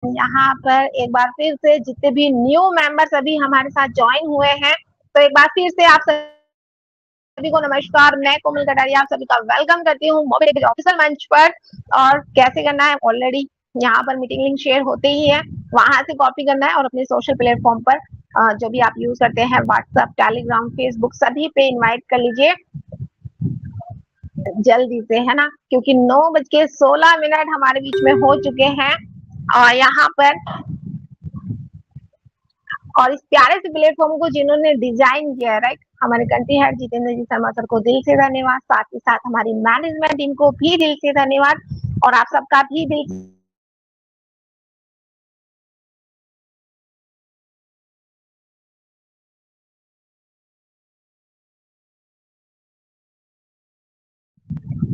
यहाँ पर एक बार फिर से जितने भी न्यू मेंबर्स अभी हमारे साथ ज्वाइन हुए हैं, तो एक बार फिर से आप सभी को नमस्कार। मैं कोमल कटारिया आप सभी का वेलकम करती हूँ मोबिलिटी ऑफिशियल मंच पर। और कैसे करना है, ऑलरेडी यहाँ पर मीटिंग लिंक शेयर होते ही है, वहां से कॉपी करना है और अपने सोशल प्लेटफॉर्म पर जो भी आप यूज करते हैं, व्हाट्सएप, टेलीग्राम, फेसबुक, सभी पे इनवाइट कर लीजिए जल्दी से, है ना, क्योंकि 9:16 हमारे बीच में हो चुके हैं। और यहाँ पर और इस प्यारे से प्लेटफॉर्म को जिन्होंने डिजाइन किया है, राइट, हमारे कंट्री हेड जितेंद्र जी शर्मा सर को दिल से धन्यवाद, साथ ही साथ हमारी मैनेजमेंट टीम को भी दिल से धन्यवाद और आप सबका भी दिल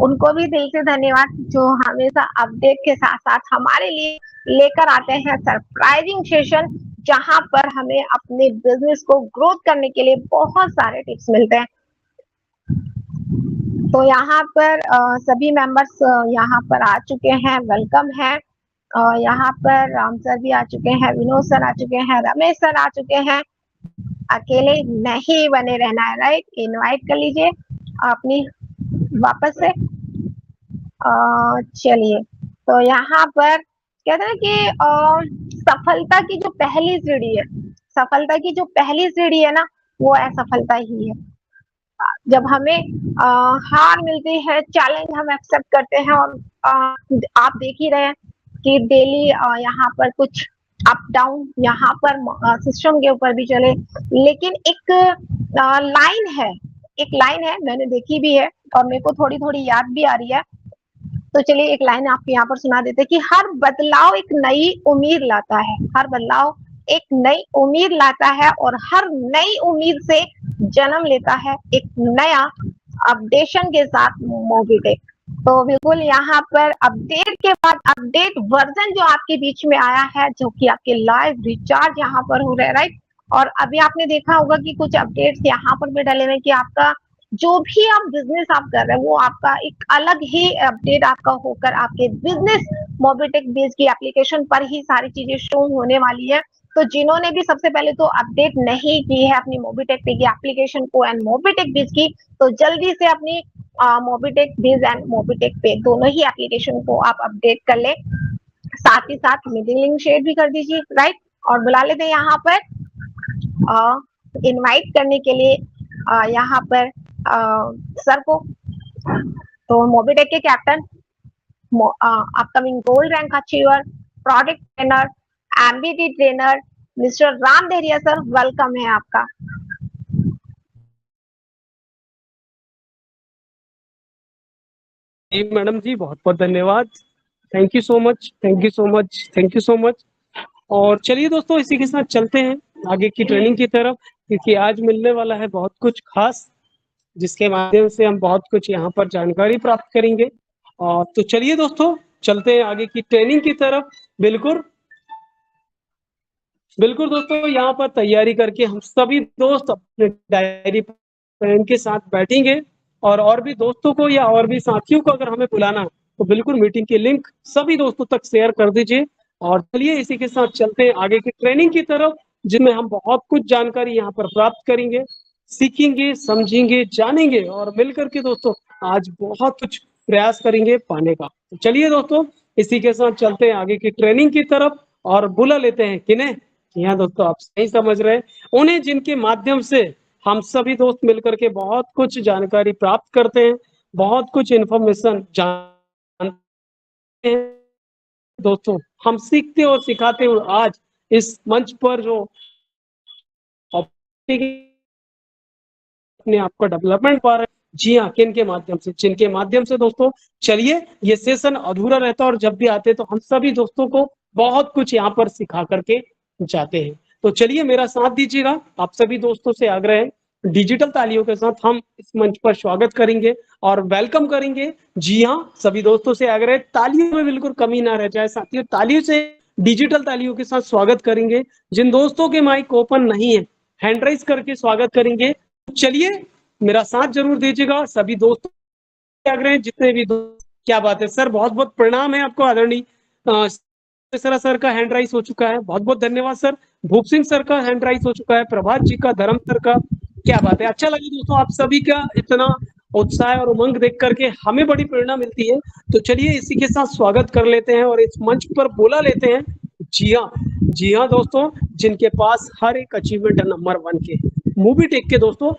उनको भी दिल से धन्यवाद जो हमेशा अपडेट के साथ साथ हमारे लिए लेकर आते हैं सरप्राइजिंग सेशन, जहां पर हमें अपने बिजनेस को ग्रोथ करने के लिए बहुत सारे टिप्स मिलते हैं। तो यहाँ पर सभी मेंबर्स यहाँ पर आ चुके हैं, वेलकम है। यहाँ पर राम सर भी आ चुके हैं, विनोद सर आ चुके हैं, रमेश सर आ चुके हैं। अकेले नहीं बने रहना है, राइट, इनवाइट कर लीजिए अपनी वापस से। चलिए, तो यहाँ पर कहते हैं कि सफलता की जो पहली सीढ़ी है, सफलता की जो पहली सीढ़ी है ना, वो असफलता ही है। जब हमें हार मिलती है, चैलेंज हम एक्सेप्ट करते हैं और आप देख ही रहे हैं कि डेली यहाँ पर कुछ अप डाउन यहाँ पर सिस्टम के ऊपर भी चले, लेकिन एक लाइन है, एक लाइन है, मैंने देखी भी है और मेरे को थोड़ी थोड़ी याद भी आ रही है। तो चलिए एक लाइन आपको यहाँ पर सुना देते हैं कि हर बदलाव एक नई उम्मीद लाता है, हर बदलाव एक नई उम्मीद लाता है और हर नई उम्मीद से जन्म लेता है एक नया अपडेशन के साथ मोबिटेक। तो बिल्कुल यहाँ पर अपडेट के बाद अपडेट वर्जन जो आपके बीच में आया है, जो कि आपके लाइव रिचार्ज यहाँ पर हो रहे हैं, राइट। और अभी आपने देखा होगा कि कुछ अपडेट्स यहाँ पर भी डले हुए कि आपका जो भी आप बिजनेस आप कर रहे हैं, वो आपका एक अलग ही अपडेट आपका होकर आपके बिजनेस मोबिटेक बेस की एप्लीकेशन पर ही सारी चीजें शो होने वाली है। तो जिन्होंने भी सबसे पहले तो अपडेट नहीं की है अपनी मोबिटेक पे की एप्लीकेशन को एंड मोबिटेक बेस की, तो जल्दी से अपनी मोबिटेक बेस एंड मोबिटेक पे दोनों ही एप्लीकेशन को आप अपडेट कर ले। साथ ही साथ मीटिंग लिंक शेयर भी कर दीजिए, राइट। और बुला लेते हैं यहाँ पर इनवाइट करने के लिए यहाँ पर सर को। तो मोबिटेक के captain, upcoming gold rank achiever, product trainer, MBT trainer, mister Ram देरिया सर, वेलकम है आपका। जी मैडम जी, बहुत बहुत धन्यवाद। Thank you so much, thank you so much, thank you so much. और चलिए दोस्तों, इसी के साथ चलते हैं आगे की ट्रेनिंग की तरफ, क्योंकि आज मिलने वाला है बहुत कुछ खास, जिसके माध्यम से हम बहुत कुछ यहाँ पर जानकारी प्राप्त करेंगे। और तो चलिए दोस्तों, चलते हैं आगे की ट्रेनिंग की तरफ। बिल्कुल बिल्कुल दोस्तों, यहाँ पर तैयारी करके हम सभी दोस्त अपने डायरी पेन के साथ बैठेंगे और भी दोस्तों को या और भी साथियों को अगर हमें बुलाना है तो बिल्कुल मीटिंग की लिंक सभी दोस्तों तक शेयर कर दीजिए। और चलिए इसी के साथ चलते हैं आगे की ट्रेनिंग की तरफ, जिसमें हम बहुत कुछ जानकारी यहाँ पर प्राप्त करेंगे, सीखेंगे, समझेंगे, जानेंगे और मिलकर के दोस्तों आज बहुत कुछ प्रयास करेंगे पाने का। तो चलिए दोस्तों, इसी के साथ चलते हैं आगे की ट्रेनिंग की तरफ और बुला लेते हैं किन्हें। यहाँ दोस्तों आप सही समझ रहे हैं, उन्हें जिनके माध्यम से हम सभी दोस्त मिलकर के बहुत कुछ जानकारी प्राप्त करते हैं, बहुत कुछ इंफॉर्मेशन जानते हैं। दोस्तों हम सीखते और सिखाते हुए आज इस मंच पर जो अपने आप का डेवलपमेंट पा रहे हैं, जी हाँ, किन के माध्यम से, जिनके माध्यम से दोस्तों। चलिए, ये सेशन अधूरा रहता और जब भी आते तो हम सभी दोस्तों को बहुत कुछ यहाँ पर सिखा करके जाते हैं। तो चलिए मेरा साथ दीजिएगा, आप सभी दोस्तों से आग्रह है, डिजिटल तालियों के साथ हम इस मंच पर स्वागत करेंगे और वेलकम करेंगे। जी हाँ, सभी दोस्तों से आग्रह, तालियों में बिल्कुल कमी ना रह जाए साथियों, तालियों से डिजिटल तालियों के साथ स्वागत करेंगे। जिन दोस्तों के माइक ओपन नहीं है, हैंड राइज करके स्वागत करेंगे। चलिए मेरा साथ जरूर दीजिएगा सभी दोस्तों से आग्रह, जितने भी दोस्त। क्या बात है सर, बहुत बहुत प्रणाम है आपको आदरणीय मिश्रा सर का हैंड राइज हो चुका है, बहुत बहुत धन्यवाद सर। भूप सिंह सर का हैंड राइज हो चुका है, प्रभात जी का, धर्म सर का। क्या बात है, अच्छा लगा दोस्तों, आप सभी का इतना उत्साह और उमंग देख करके हमें बड़ी प्रेरणा मिलती है। तो चलिए इसी के साथ स्वागत कर लेते हैं और इस मंच पर बोला लेते हैं। जी हाँ दोस्तों, जिनके पास हर एक अचीवमेंट नंबर 1 के, मूवी टेक के दोस्तों,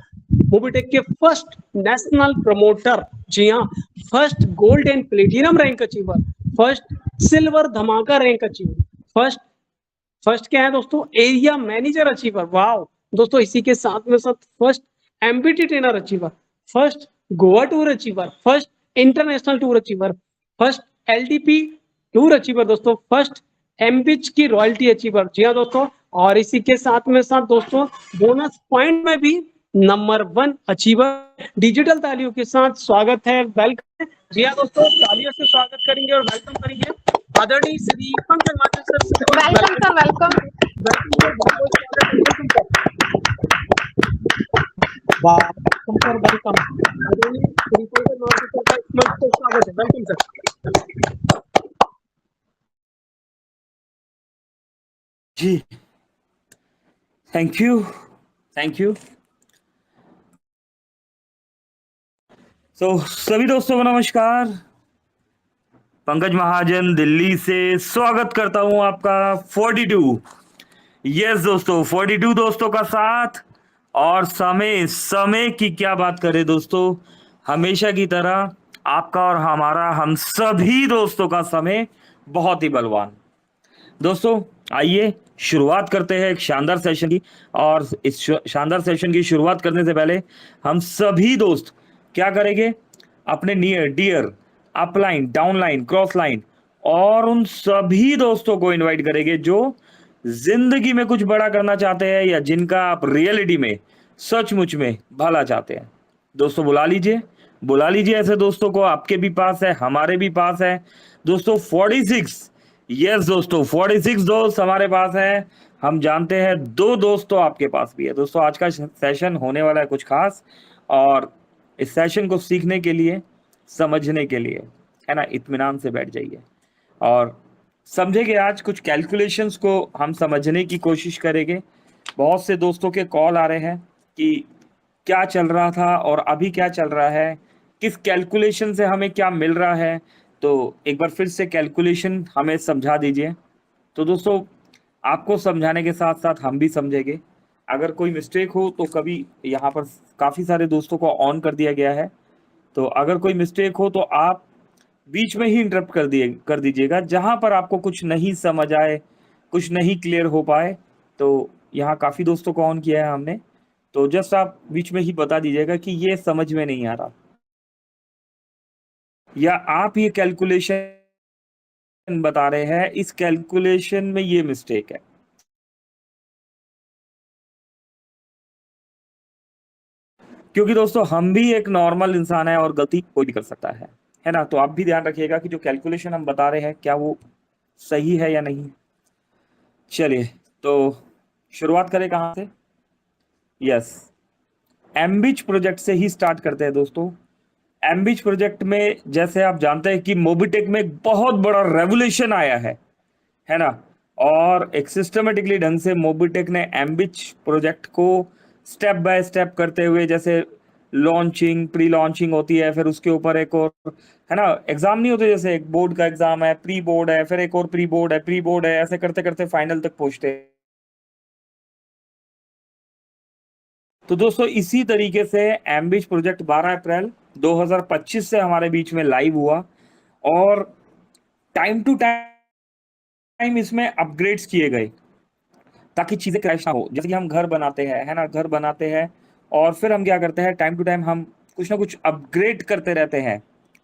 मूवी टेक के फर्स्ट नेशनल प्रमोटर, जी हाँ, first gold and platinum rank achiever, first silver धमाका रैंक अचीवर, फर्स्ट फर्स्ट क्या है दोस्तों, एरिया मैनेजर अचीवर। वाह दोस्तों, इसी के साथ में साथ first MBT trainer achiever, first Goa tour achiever, first international tour achiever, first LDP tour achiever दोस्तों, फर्स्ट एमबिच की रॉयल्टी अचीवर। जी हाँ दोस्तों, और इसी के साथ में साथ दोस्तों बोनस पॉइंट में भी नंबर 1 अचीवर। डिजिटल तालियों के साथ स्वागत है, वेलकम। जी हाँ दोस्तों, तालियों से स्वागत करेंगे और वेलकम करेंगे आदरणीय Shri Pankaj Mathur sir. Welcome sir, welcome. Welcome sir, welcome. आदरणीय श्री पंकज माथुर सर का इस मंच पर स्वागत है, वेलकम सर। जी, थैंक यू, थैंक यू। सभी दोस्तों को नमस्कार। पंकज महाजन दिल्ली से स्वागत करता हूं आपका 42। यस दोस्तों, 42 दोस्तों का साथ। और समय की क्या बात करें दोस्तों, हमेशा की तरह आपका और हमारा, हम सभी दोस्तों का समय बहुत ही बलवान। दोस्तों आइए शुरुआत करते हैं एक शानदार सेशन की। और इस शानदार सेशन की शुरुआत करने से पहले हम सभी दोस्त क्या करेंगे, अपने near dear upline, downline, cross line और उन सभी दोस्तों को इनवाइट करेंगे जो जिंदगी में कुछ बड़ा करना चाहते हैं या जिनका आप रियलिटी में सचमुच में भला चाहते हैं। दोस्तों बुला लीजिए ऐसे दोस्तों को, आपके भी पास है, हमारे भी पास है दोस्तों। 46, यस दोस्तों, 46 दोस्त हमारे पास है। हम जानते हैं 2 दोस्त तो आपके पास भी है। दोस्तों आज का सेशन होने वाला है कुछ खास, और इस सेशन को सीखने के लिए, समझने के लिए, है ना, इत्मीनान से बैठ जाइए और समझेंगे। आज कुछ कैलकुलेशंस को हम समझने की कोशिश करेंगे। बहुत से दोस्तों के कॉल आ रहे हैं कि क्या चल रहा था और अभी क्या चल रहा है, किस कैलकुलेशन से हमें क्या मिल रहा है। तो एक बार फिर से कैलकुलेशन हमें समझा दीजिए। तो दोस्तों आपको समझाने के साथ साथ हम भी समझेंगे। अगर कोई मिस्टेक हो तो कभी, यहाँ पर काफ़ी सारे दोस्तों को ऑन कर दिया गया है, तो अगर कोई मिस्टेक हो तो आप बीच में ही इंटरप्ट कर दीजिएगा। जहां पर आपको कुछ नहीं समझ आए, कुछ नहीं क्लियर हो पाए, तो यहाँ काफ़ी दोस्तों को ऑन किया है हमने, तो जस्ट आप बीच में ही बता दीजिएगा कि ये समझ में नहीं आ रहा, या आप ये कैलकुलेशन बता रहे हैं, इस कैलकुलेशन में ये मिस्टेक है। क्योंकि दोस्तों हम भी एक नॉर्मल इंसान है और गलती कोई भी कर सकता है ना। तो आप भी ध्यान रखिएगा कि जो कैलकुलेशन हम बता रहे हैं क्या वो सही है या नहीं। चलिए तो शुरुआत करें कहाँ से। यस, एमबिच प्रोजेक्ट से ही स्टार्ट करते हैं दोस्तों। एमबिच प्रोजेक्ट में जैसे आप जानते हैं कि मोबिटेक में एक बहुत बड़ा रेवोल्यूशन आया है ना। और एक सिस्टमेटिकली ढंग से मोबिटेक ने एमबिच प्रोजेक्ट को स्टेप बाय स्टेप करते हुए, जैसे लॉन्चिंग, प्री लॉन्चिंग होती है, फिर उसके ऊपर एक और, है ना, एग्जाम नहीं होते, जैसे एक बोर्ड का एग्जाम है, प्री बोर्ड है, फिर एक और प्री बोर्ड है, प्री बोर्ड है, ऐसे करते करते फाइनल तक पहुंचते हैं। तो दोस्तों इसी तरीके से एमबिच प्रोजेक्ट 12 अप्रैल 2025 से हमारे बीच में लाइव हुआ, और टाइम टू टाइम इसमें अपग्रेड्स किए गए ताकि चीजें क्रैश ना हो। जैसे कि हम घर बनाते हैं, है ना, घर बनाते हैं और फिर हम क्या करते हैं, टाइम टू टाइम हम कुछ ना कुछ अपग्रेड करते रहते हैं,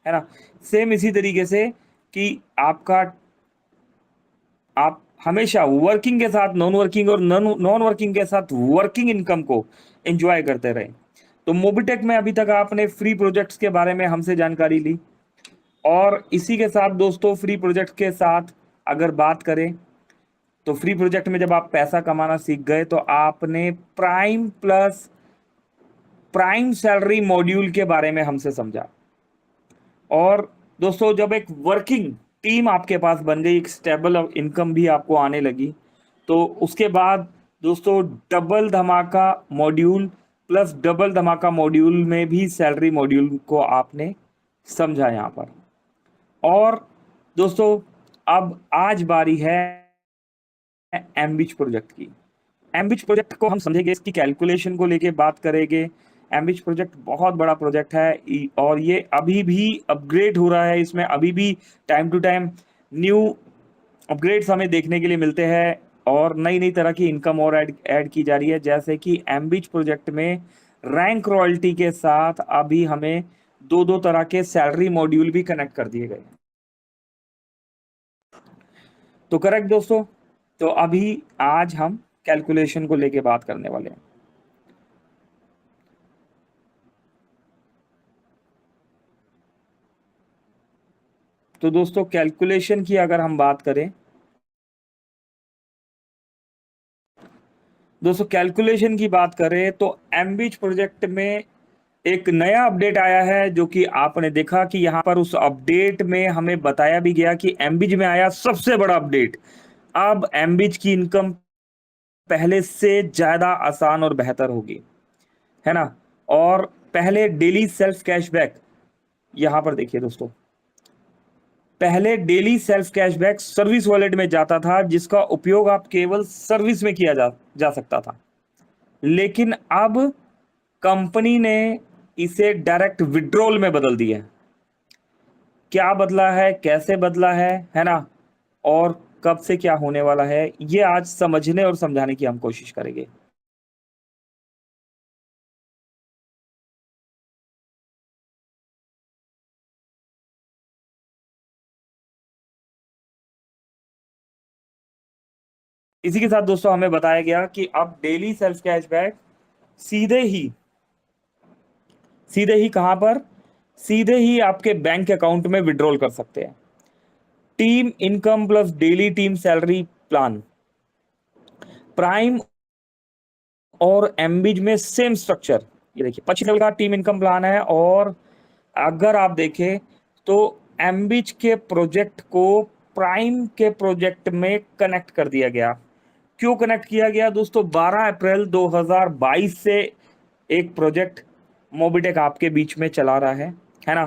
है ना। सेम इसी तरीके से कि आप हमेशा वर्किंग के साथ नॉन वर्किंग और नॉन वर्किंग के साथ वर्किंग इनकम को एंजॉय करते रहे। तो मोबिटेक में अभी तक आपने फ्री प्रोजेक्ट्स के बारे में हमसे जानकारी ली, और इसी के साथ दोस्तों फ्री प्रोजेक्ट के साथ अगर बात करें तो फ्री प्रोजेक्ट में जब आप पैसा कमाना सीख गए तो आपने prime plus prime salary module के बारे में हमसे समझा। और दोस्तों जब एक वर्किंग टीम आपके पास बन गई, एक स्टेबल इनकम भी आपको आने लगी। तो उसके बाद दोस्तों डबल धमाका मॉड्यूल प्लस डबल धमाका मॉड्यूल में भी सैलरी मॉड्यूल को आपने समझा यहाँ पर। और दोस्तों अब आज बारी है एमबिच प्रोजेक्ट की। एमबिच प्रोजेक्ट को हम समझेंगे, इसकी कैलकुलेशन को लेके बात करेंगे। एमबिच प्रोजेक्ट बहुत बड़ा प्रोजेक्ट है और ये अभी भी अपग्रेड हो रहा है। इसमें अभी भी time to time new upgrades हमें देखने के लिए मिलते हैं और नई नई तरह की इनकम और ऐड की जा रही है। जैसे कि एमबिच प्रोजेक्ट में रैंक रॉयल्टी के साथ अभी हमें दो दो तरह के सैलरी मॉड्यूल भी कनेक्ट कर दिए गए। तो करेक्ट दोस्तों, तो अभी आज हम कैलकुलेशन को लेके बात करने वाले हैं। तो दोस्तों कैलकुलेशन की अगर हम बात करें, दोस्तों कैलकुलेशन की बात करें तो एमबिच प्रोजेक्ट में एक नया अपडेट आया है, जो कि आपने देखा कि यहां पर उस अपडेट में हमें बताया भी गया कि एमबिच में आया सबसे बड़ा अपडेट। अब एमबिच की इनकम पहले से ज्यादा आसान और बेहतर होगी, है ना। और पहले डेली सेल्फ कैशबैक, यहां पर देखिए दोस्तों, पहले daily self cashback service wallet में जाता था, जिसका उपयोग आप केवल सर्विस में किया जा सकता था। लेकिन अब कंपनी ने इसे डायरेक्ट विड्रॉल में बदल दिया है। क्या बदला है, कैसे बदला है ना, और कब से क्या होने वाला है, ये आज समझने और समझाने की हम कोशिश करेंगे। इसी के साथ दोस्तों हमें बताया गया कि अब डेली सेल्फ कैशबैक सीधे ही कहां पर, सीधे ही आपके बैंक अकाउंट में विड्रॉल कर सकते हैं। Team income plus daily team salary plan, prime और एमबिज में सेम स्ट्रक्चर। ये देखिए 25 साल का टीम इनकम प्लान है। और अगर आप देखें तो एमबिज के प्रोजेक्ट को प्राइम के प्रोजेक्ट में कनेक्ट कर दिया गया। क्यों कनेक्ट किया गया दोस्तों? 12 अप्रैल 2022 से एक प्रोजेक्ट मोबिटेक आपके बीच में चला रहा है ना,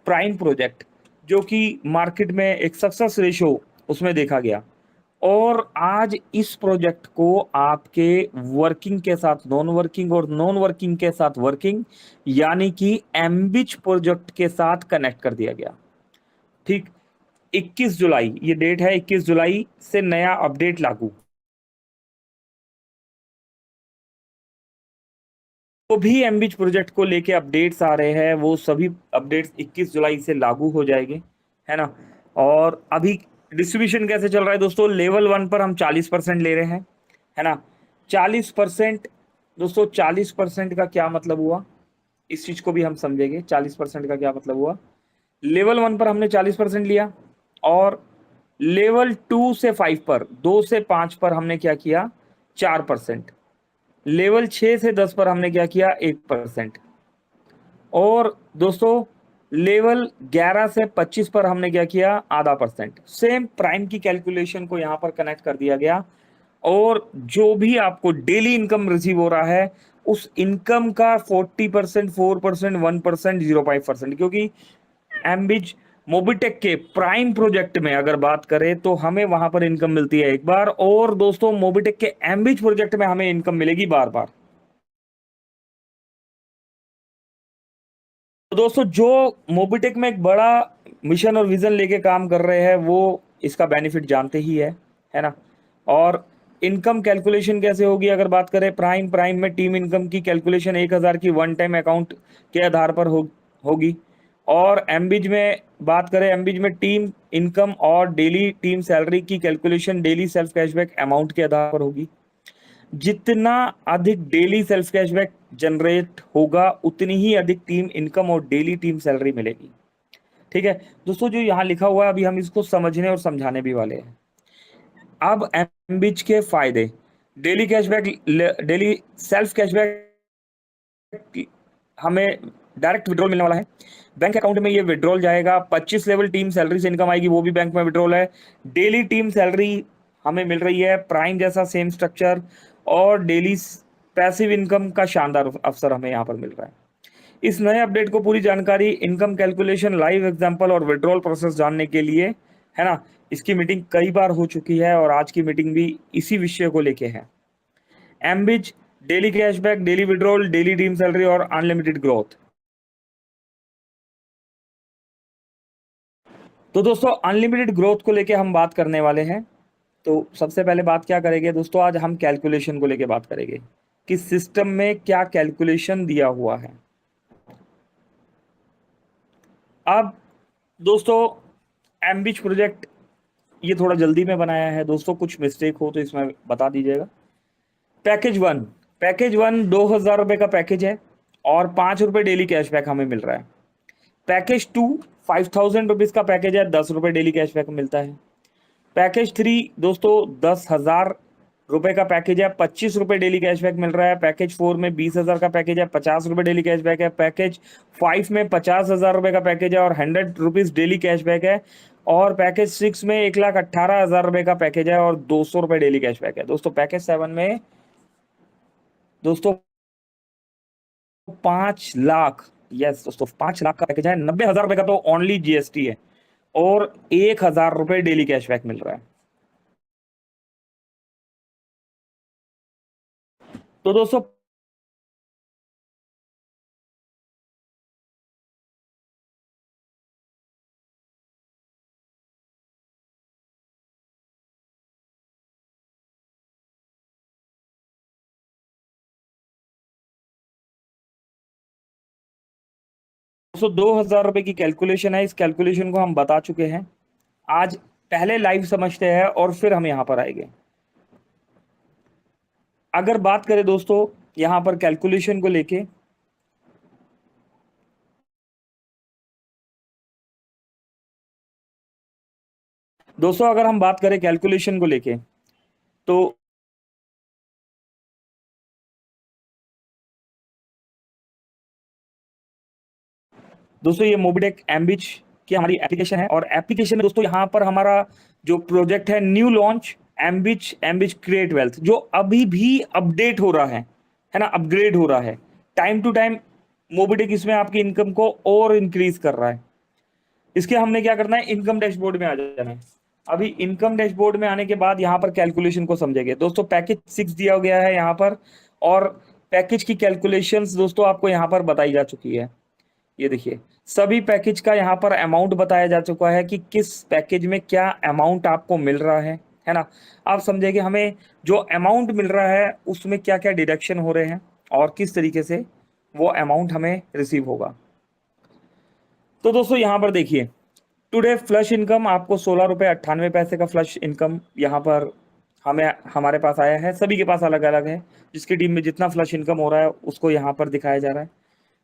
प्राइम प्रोजेक्ट, जो कि मार्केट में एक सक्सेस रेशो उसमें देखा गया। और आज इस प्रोजेक्ट को आपके वर्किंग के साथ नॉन वर्किंग और नॉन वर्किंग के साथ वर्किंग, यानी कि एमबिच प्रोजेक्ट के साथ कनेक्ट कर दिया गया। ठीक, 21 जुलाई ये डेट है, 21 जुलाई से नया अपडेट लागू। तो भी एमबिच प्रोजेक्ट को लेके अपडेट्स आ रहे हैं, वो सभी अपडेट्स 21 जुलाई से लागू हो जाएंगे, है ना। और अभी डिस्ट्रीब्यूशन कैसे चल रहा है दोस्तों? लेवल 1 पर हम 40% ले रहे हैं, है ना। 40% दोस्तों, 40% का क्या मतलब हुआ, इस चीज को भी हम समझेंगे। 40% का क्या मतलब हुआ? लेवल 1 पर हमने 40% लिया, और लेवल 2 से 5 पर, 2 से 5 पर हमने क्या किया? 4%। लेवल 6 से 10 पर हमने क्या किया? 1%। और दोस्तों लेवल 11 से 25 पर हमने क्या किया? आधा परसेंट। सेम प्राइम की कैलकुलेशन को यहां पर कनेक्ट कर दिया गया। और जो भी आपको डेली इनकम रिसीव हो रहा है, उस इनकम का 40%, 4%, 1%, 0.5%, क्योंकि एमबिज मोबिटेक के प्राइम प्रोजेक्ट में अगर बात करें तो हमें वहां पर इनकम मिलती है एक बार, और दोस्तों मोबिटेक के एमबिज प्रोजेक्ट में हमें इनकम मिलेगी बार बार। तो दोस्तों जो मोबिटेक में एक बड़ा मिशन और विजन लेके काम कर रहे हैं, वो इसका बेनिफिट जानते ही है ना। और इनकम कैलकुलेशन कैसे होगी अगर बात करें? प्राइम में टीम इनकम की कैलकुलेशन 1000 की वन टाइम अकाउंट के आधार पर होगी। और एमबिज में बात करें, एमबिज में टीम इनकम और डेली टीम सैलरी की calculation daily self cashback amount के आधार पर होगी। जितना अधिक डेली सेल्फ कैशबैक जनरेट होगा, उतनी ही अधिक टीम इनकम और डेली टीम सैलरी मिलेगी। ठीक है दोस्तों, जो यहाँ लिखा हुआ है अभी हम इसको समझने और समझाने भी वाले हैं। अब एमबिच के फायदे, daily cashback, daily self cashback हमें डायरेक्ट विड्रॉल मिलने वाला है बैंक अकाउंट में। ये विड्रॉल जाएगा, 25 लेवल टीम सैलरी से इनकम आएगी, वो भी बैंक में विड्रॉल है। डेली टीम सैलरी हमें मिल रही है, प्राइम जैसा सेम स्ट्रक्चर, और डेली पैसिव इनकम का शानदार अवसर हमें यहाँ पर मिल रहा है। इस नए अपडेट को पूरी जानकारी, इनकम कैलकुलेशन, लाइव एग्जांपल और विड्रॉल प्रोसेस जानने के लिए, है ना, इसकी मीटिंग कई बार हो चुकी है और आज की मीटिंग भी इसी विषय को लेके है। एमबिच, daily cashback, daily withdrawal, daily team salary और अनलिमिटेड ग्रोथ। तो दोस्तों अनलिमिटेड ग्रोथ को लेके हम बात करने वाले हैं। तो सबसे पहले बात क्या करेंगे दोस्तों, आज हम कैलकुलेशन को लेके बात करेंगे कि सिस्टम में क्या कैलकुलेशन दिया हुआ है। अब दोस्तों एमबिच प्रोजेक्ट ये थोड़ा जल्दी में बनाया है दोस्तों, कुछ मिस्टेक हो तो इसमें बता दीजिएगा। पैकेज वन 2,000 रुपये का पैकेज है और 5 रुपये डेली कैशबैक हमें मिल रहा है। पैकेज 2 5,000 रुपीज का पैकेज है, 10 रुपये डेली कैशबैक मिलता है। पैकेज 3 दोस्तों 10,000 रुपये का पैकेज है, 25 रुपये डेली कैशबैक मिल रहा है। पैकेज 4 में 20,000 का पैकेज है, 50 रुपये डेली कैशबैक है। पैकेज 5 में 50,000 रुपये का पैकेज है और 100 रुपीज डेली कैशबैक है। और पैकेज 6 में 1,18,000 रुपये का पैकेज है और 200 रुपये डेली कैशबैक है। दोस्तों पैकेज 7 में दोस्तों 5 लाख, यस दोस्तों 5 लाख का पैकेज है, 90,000 रुपये का तो ओनली जीएसटी है और 1,000 रुपये डेली कैशबैक मिल रहा है। तो दोस्तों दोस्तों 2,000 रुपये की कैलकुलेशन है, इस कैलकुलेशन को हम बता चुके हैं। आज पहले लाइव समझते हैं और फिर हम यहां पर आएंगे। अगर बात करें दोस्तों यहां पर कैलकुलेशन को लेके, दोस्तों अगर हम बात करें कैलकुलेशन को लेके तो दोस्तों ये मोबिटेक एमबिच की हमारी एप्लीकेशन है और एप्लीकेशन में दोस्तों यहाँ पर हमारा जो प्रोजेक्ट है न्यू लॉन्च एमबिच क्रिएट वेल्थ, जो अभी भी अपडेट हो रहा है ना, अपग्रेड हो रहा है टाइम टू टाइम। मोबिटेक इसमें आपकी इनकम को और इंक्रीज कर रहा है। इसके हमने क्या करना है, इनकम डैशबोर्ड में आ जाना है। अभी इनकम डैशबोर्ड में आने के बाद यहाँ पर कैलकुलेशन को समझेंगे दोस्तों। पैकेज 6 दिया गया है यहाँ पर और पैकेज की कैलकुलेशंस दोस्तों आपको यहाँ पर बताई जा चुकी है। ये देखिए सभी पैकेज का यहाँ पर अमाउंट बताया जा चुका है कि किस पैकेज में क्या अमाउंट आपको मिल रहा है ना। आप समझे कि हमें जो अमाउंट मिल रहा है उसमें क्या क्या डिडक्शन हो रहे हैं और किस तरीके से वो अमाउंट हमें रिसीव होगा। तो दोस्तों यहाँ पर देखिए टुडे फ्लश इनकम आपको 16 रुपये 98 पैसे का फ्लश इनकम यहाँ पर हमारे पास आया है। सभी के पास अलग अलग है, जिसकी टीम में जितना फ्लश इनकम हो रहा है उसको यहाँ पर दिखाया जा रहा है।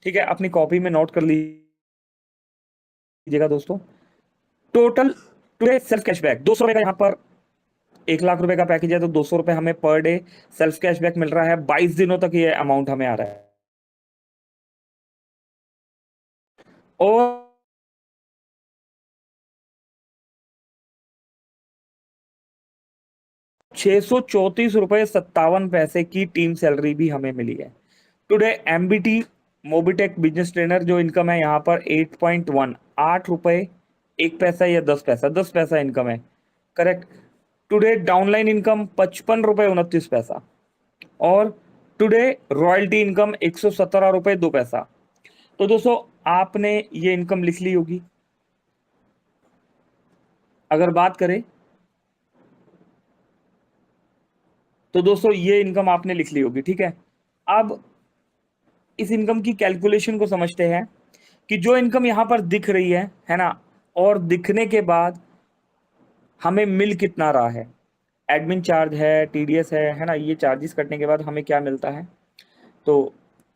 ठीक है, अपनी कॉपी में नोट कर लीजिएगा दोस्तों। टोटल टुडे सेल्फ कैशबैक 200 रुपये का यहाँ पर 1,00,000 रुपये का पैकेज है तो 200 रुपये हमें पर डे सेल्फ कैशबैक मिल रहा है। 22 दिनों तक ये अमाउंट हमें आ रहा है और 634 रुपये 57 पैसे की टीम सैलरी भी हमें मिली है। Today MBT Mobitech business trainer जो इनकम है यहाँ पर 8.1 8 रुपये 1 पैसा या 10 पैसा इनकम है, करेक्ट। टुडे डाउनलाइन इनकम 55 रुपये 29 पैसा और टुडे रॉयल्टी इनकम 117 रुपये 2 पैसा। तो दोस्तों आपने ये इनकम लिख ली होगी। अगर बात करें तो दोस्तों ये इनकम आपने लिख ली होगी, ठीक है। अब इस इनकम की कैलकुलेशन को समझते हैं कि जो इनकम यहाँ पर दिख रही है ना, और दिखने के बाद हमें मिल कितना रहा है। एडमिन चार्ज है, टीडीएस है ना, ये चार्जेस कटने के बाद हमें क्या मिलता है। तो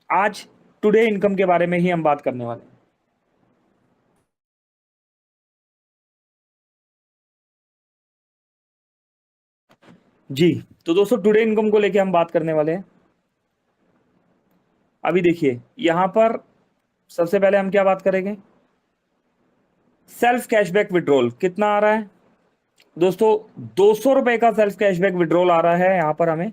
आज टुडे इनकम के बारे में ही हम बात करने वाले हैं। जी तो दोस्तों टुडे इनकम को लेके हम बात करने वाले हैं। अभी देखिए यहाँ पर सबसे पहले हम क्या बात करेंगे, सेल्फ कैशबैक विड्रॉल कितना आ रहा है दोस्तों, 200 रुपए का सेल्फ कैशबैक विड्रॉल आ रहा है। यहां पर हमें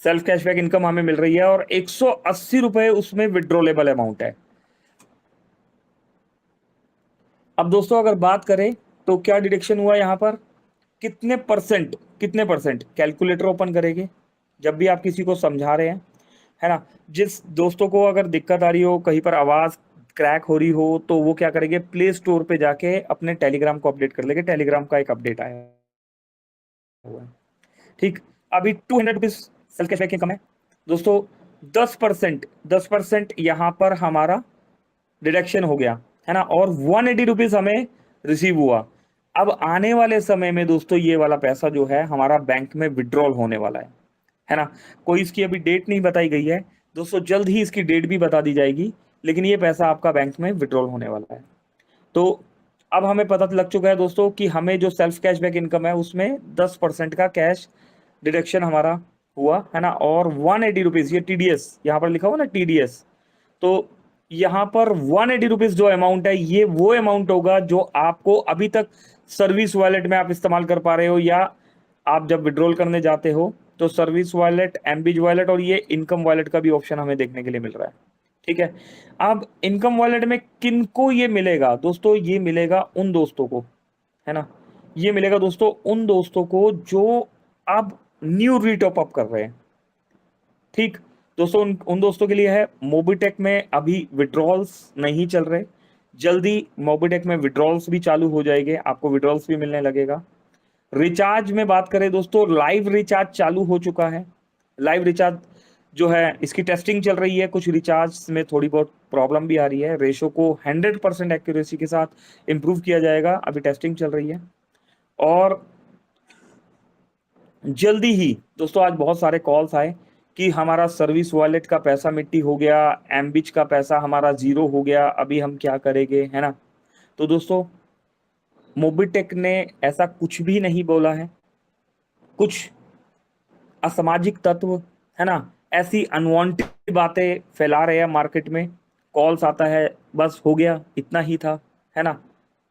सेल्फ कैशबैक इनकम हमें मिल रही है और 180 रुपए उसमें विड्रॉलेबल अमाउंट है। अब दोस्तों अगर बात करें तो क्या डिडक्शन हुआ यहां पर, कितने परसेंट कैलकुलेटर ओपन करेंगे जब भी आप किसी को समझा रहे हैं, है ना। जिस दोस्तों को अगर दिक्कत आ रही हो, कहीं पर आवाज क्रैक हो रही हो, तो वो क्या करेंगे, प्ले स्टोर पे जाके अपने टेलीग्राम को अपडेट कर लेंगे। टेलीग्राम का एक अपडेट आया हुआ है, ठीक। अभी 200 रुपीज सेल्फ कैशबैक इनकम है दोस्तों। 10% यहां पर हमारा डिडक्शन हो गया, है ना, और 180 रुपीज हमें रिसीव हुआ। अब आने वाले समय में दोस्तों ये वाला पैसा जो है हमारा बैंक में विड्रॉल होने वाला है ना। कोई इसकी अभी डेट नहीं बताई गई है दोस्तों, जल्द ही इसकी डेट भी बता दी जाएगी, लेकिन ये पैसा आपका बैंक में विड्रॉल होने वाला है। तो अब हमें पता लग चुका है दोस्तों कि हमें जो सेल्फ कैशबैक इनकम है उसमें 10% का कैश डिडक्शन हमारा हुआ, है ना, और 180 रुपीज, ये टीडीएस यहाँ पर लिखा हुआ ना टीडीएस, तो यहाँ पर 180 रुपीज जो अमाउंट है ये वो अमाउंट होगा जो आपको अभी तक सर्विस वॉलेट में आप इस्तेमाल कर पा रहे हो, या आप जब विड्रॉल करने जाते हो तो सर्विस वॉलेट, एमबीज वॉलेट और ये इनकम वॉलेट का भी ऑप्शन हमें देखने के लिए मिल रहा है, ठीक है। अब इनकम वॉलेट में किनको ये मिलेगा दोस्तों, ये मिलेगा उन दोस्तों को, है ना, ये मिलेगा दोस्तों उन दोस्तों को जो अब न्यू रीटॉप अप कर रहे हैं, ठीक दोस्तों। उन दोस्तों के लिए है, मोबिटेक में अभी विड्रॉल्स नहीं चल रहे, जल्दी मोबिटेक में विड्रॉल्स भी चालू हो जाएंगे, आपको विड्रॉल्स भी मिलने लगेगा। रिचार्ज में बात करें दोस्तों, लाइव रिचार्ज चालू हो चुका है। लाइव रिचार्ज जो है इसकी टेस्टिंग चल रही है, कुछ रिचार्ज में थोड़ी बहुत प्रॉब्लम भी आ रही है, रेशो को 100% एक्यूरेसी के साथ इंप्रूव किया जाएगा, अभी टेस्टिंग चल रही है। और जल्दी ही दोस्तों आज बहुत सारे कॉल्स आए कि हमारा सर्विस वॉलेट का पैसा मिट्टी हो गया, एमबिच का पैसा हमारा जीरो हो गया, अभी हम क्या करेंगे, है ना। तो दोस्तों मोबिटेक ने ऐसा कुछ भी नहीं बोला है, कुछ असामाजिक तत्व, है ना, ऐसी अनवांटेड बातें फैला रहे हैं मार्केट में, कॉल्स आता है बस हो गया इतना ही था, है ना,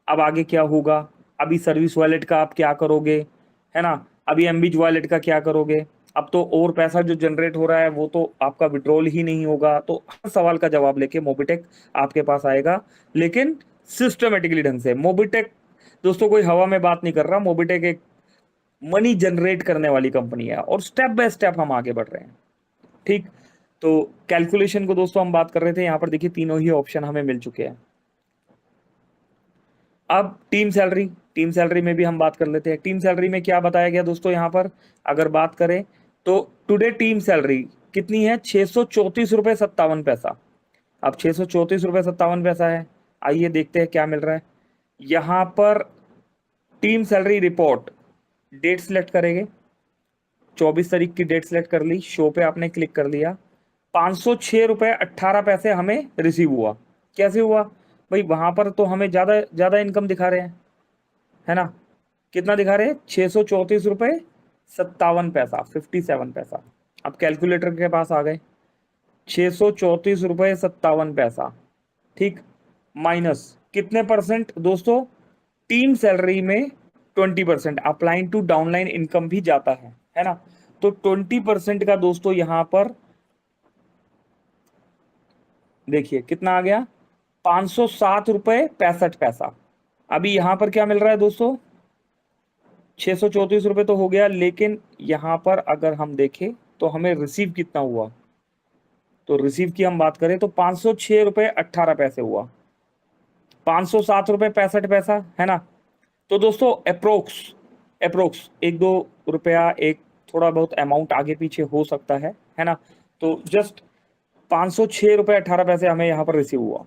अब आगे क्या होगा, अभी सर्विस वॉलेट का आप क्या करोगे, है ना, अभी एमबीज वॉलेट का क्या करोगे, अब तो और पैसा जो जनरेट हो रहा है वो तो आपका विड्रॉल ही नहीं होगा। तो हर सवाल का जवाब लेके मोबिटेक आपके पास आएगा, लेकिन सिस्टमेटिकली ढंग से। मोबिटेक दोस्तों कोई हवा में बात नहीं कर रहा, मोबिटेक एक मनी जनरेट करने वाली कंपनी है और स्टेप बाय स्टेप हम आगे बढ़ रहे हैं, ठीक। तो कैलकुलेशन को दोस्तों हम बात कर रहे थे, यहां पर देखिए तीनों ही ऑप्शन हमें मिल चुके हैं। अब टीम सैलरी में भी हम बात कर लेते हैं। टीम सैलरी में क्या बताया गया दोस्तों, यहां पर अगर बात करें तो टुडे टीम सैलरी कितनी है, 634 रुपए 57 पैसा। अब 634 रुपए 57 पैसा है, आइए देखते हैं क्या मिल रहा है। यहां पर team salary report, date select करेंगे, 24 तारीख की डेट सिलेक्ट कर ली, शो पे आपने क्लिक कर लिया, 506 रुपए 18 पैसे हमें रिसीव हुआ। कैसे हुआ भाई, वहां पर तो हमें ज्यादा ज्यादा इनकम दिखा रहे हैं, है ना, कितना दिखा रहे हैं, 634 रुपए 57 पैसा, 57 पैसा। अब कैलकुलेटर के पास आ गए, 634 रुपए 57 पैसा, ठीक, माइनस कितने परसेंट दोस्तों, टीम सैलरी में 20% अपलाइन टू डाउनलाइन इनकम भी जाता है ना। तो 20% का दोस्तों यहां पर देखिए कितना आ गया, 507 रुपए 65 पैसा। अभी यहां पर क्या मिल रहा है दोस्तों, 634 रुपए तो हो गया, लेकिन यहां पर अगर हम देखें तो हमें रिसीव कितना हुआ, तो रिसीव की हम बात करें तो 506 रुपए 18 पैसे हुआ, 507 रुपए 65 पैसा, है ना। तो दोस्तों अप्रोक्स 1-2 रुपया एक थोड़ा बहुत अमाउंट आगे पीछे हो सकता है ना। तो जस्ट 506 रुपए 18 पैसे हमें यहाँ पर रिसीव हुआ।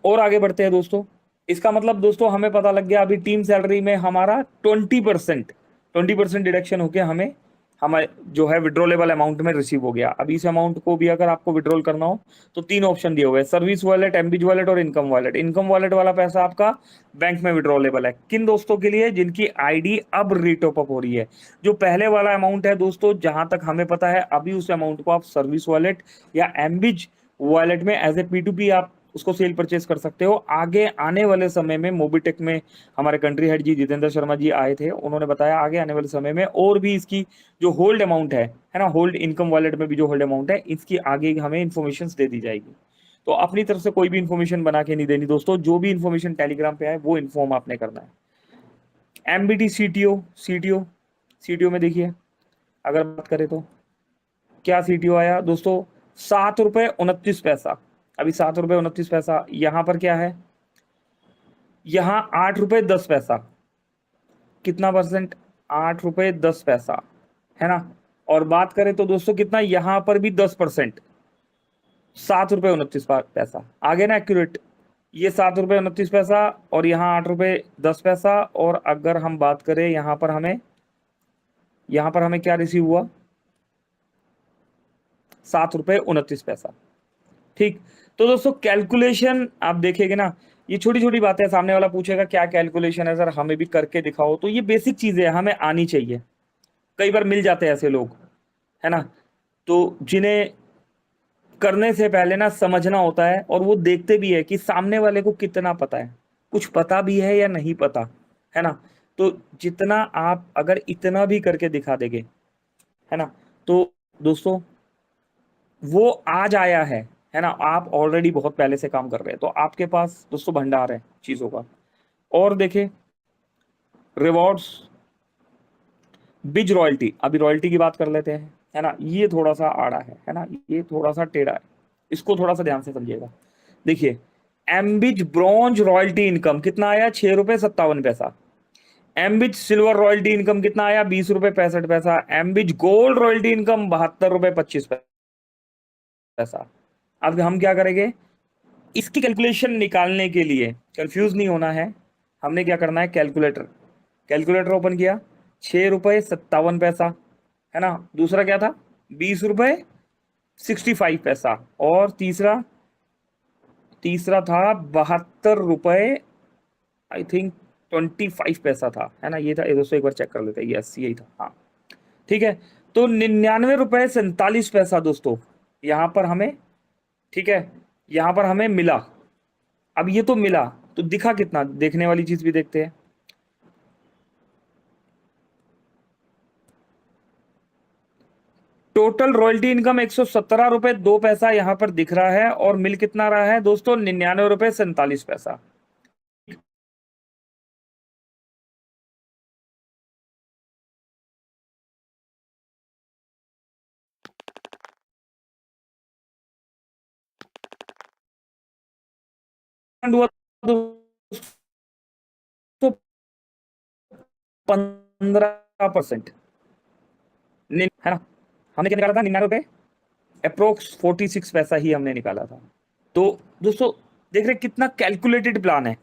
और आगे बढ़ते हैं दोस्तों, इसका मतलब दोस्तों हमें पता लग गया अभी टीम सैलरी में हमारा 20% डिडक्शन होके हमें जो है विड्रॉलेबल अमाउंट में रिसीव हो गया। अब इस अमाउंट को भी अगर आपको विड्रॉल करना हो तो 3 ऑप्शन दिए हुए हैं, सर्विस वॉलेट, एमबीज वॉलेट और इनकम वॉलेट। इनकम वॉलेट वाला पैसा आपका बैंक में विड्रॉलेबल है। किन दोस्तों के लिए, जिनकी आईडी अब रीटॉप अप हो रही है। जो पहले वाला अमाउंट है दोस्तों, जहां तक हमें पता है अभी उस अमाउंट को आप सर्विस वॉलेट या एमबीज वॉलेट में एज ए P2P आप उसको सेल परचेज कर सकते हो। आगे आने वाले समय में मोबिटेक में हमारे कंट्री हेड जी जितेंद्र शर्मा जी आए थे, उन्होंने बताया आगे आने वाले समय में और भी इसकी जो होल्ड अमाउंट है ना, होल्ड इनकम वॉलेट में भी जो होल्ड अमाउंट है इसकी आगे हमें इन्फॉर्मेशन दे दी जाएगी। तो अपनी तरफ से कोई भी इन्फॉर्मेशन बना के नहीं देनी दोस्तों, जो भी इन्फॉर्मेशन टेलीग्राम पे आए वो इन्फॉर्म आपने करना है। MBT सीटीओ में देखिए अगर बात करें तो क्या सीटीओ आया दोस्तों, 7 रुपये 29 पैसा। अभी 7 रुपये 29 पैसा, यहां पर क्या है, यहां 8 रुपये 10 पैसा। कितना परसेंट, 8 रुपये 10 पैसा, है ना। और बात करें तो दोस्तों कितना, यहां पर भी 10%, 7 रुपये 29 पैसा। आगे ना एक्यूरेट, ये 7 रुपये 29 पैसा और यहाँ 8 रुपये 10 पैसा। और अगर हम बात करें यहाँ पर हमें क्या रिसीव हुआ, 7 रुपये 29 पैसा। ठीक, तो दोस्तों कैलकुलेशन आप देखेंगे ना, ये छोटी छोटी बातें, सामने वाला पूछेगा क्या कैलकुलेशन है सर, हमें भी करके दिखाओ, तो ये बेसिक चीजें हमें आनी चाहिए। कई बार मिल जाते हैं ऐसे लोग, है ना, तो जिन्हें करने से पहले ना समझना होता है, और वो देखते भी है कि सामने वाले को कितना पता है, कुछ पता भी है या नहीं पता, है ना। तो जितना आप अगर इतना भी करके दिखा देंगे, है ना, तो दोस्तों वो आज आया है ना, आप ऑलरेडी बहुत पहले से काम कर रहे हैं, तो आपके पास दोस्तों भंडार है चीजों का। और देखें रिवॉर्ड्स, बिज रॉयल्टी, अभी रॉयल्टी की बात कर लेते हैं, है ना, ये थोड़ा सा आड़ा है ना, ये थोड़ा सा टेढ़ा है, इसको थोड़ा सा ध्यान से समझिएगा। देखिए एमबिज ब्रॉन्ज रॉयल्टी इनकम कितना आया, 6 रुपये 57 पैसा। एमबिज सिल्वर रॉयल्टी इनकम कितना आया, 20 रुपये 65 पैसा। एमबिज गोल्ड रॉयल्टी इनकम 72 रुपये 25 पैसा। अब हम क्या करेंगे, इसकी कैलकुलेशन निकालने के लिए कंफ्यूज नहीं होना है, हमने क्या करना है, कैलकुलेटर, कैलकुलेटर ओपन किया, 6 रुपये 57 पैसा, है ना। दूसरा क्या था, 20 रुपये 65 पैसा। और तीसरा तीसरा था 72 रुपये आई थिंक 25 पैसा था, है ना। ये था, ये दोस्तों एक बार चेक कर लेते हैं, यस यही था, हाँ ठीक है। तो 99 रुपये 47 पैसा दोस्तों यहाँ पर हमें, ठीक है, यहाँ पर हमें मिला। अब ये तो मिला, तो दिखा कितना, देखने वाली चीज भी देखते हैं। टोटल रॉयल्टी इनकम 117 रुपये 2 पैसा यहां पर दिख रहा है, और मिल कितना रहा है दोस्तों, 99 रुपये 47 पैसा। हुआ दोस्तों 15%, है ना। हमने क्या निकाला था, 99 रुपये अप्रोक्स 46 पैसा ही हमने निकाला था। तो दोस्तों देख रहे कितना कैलकुलेटेड प्लान है।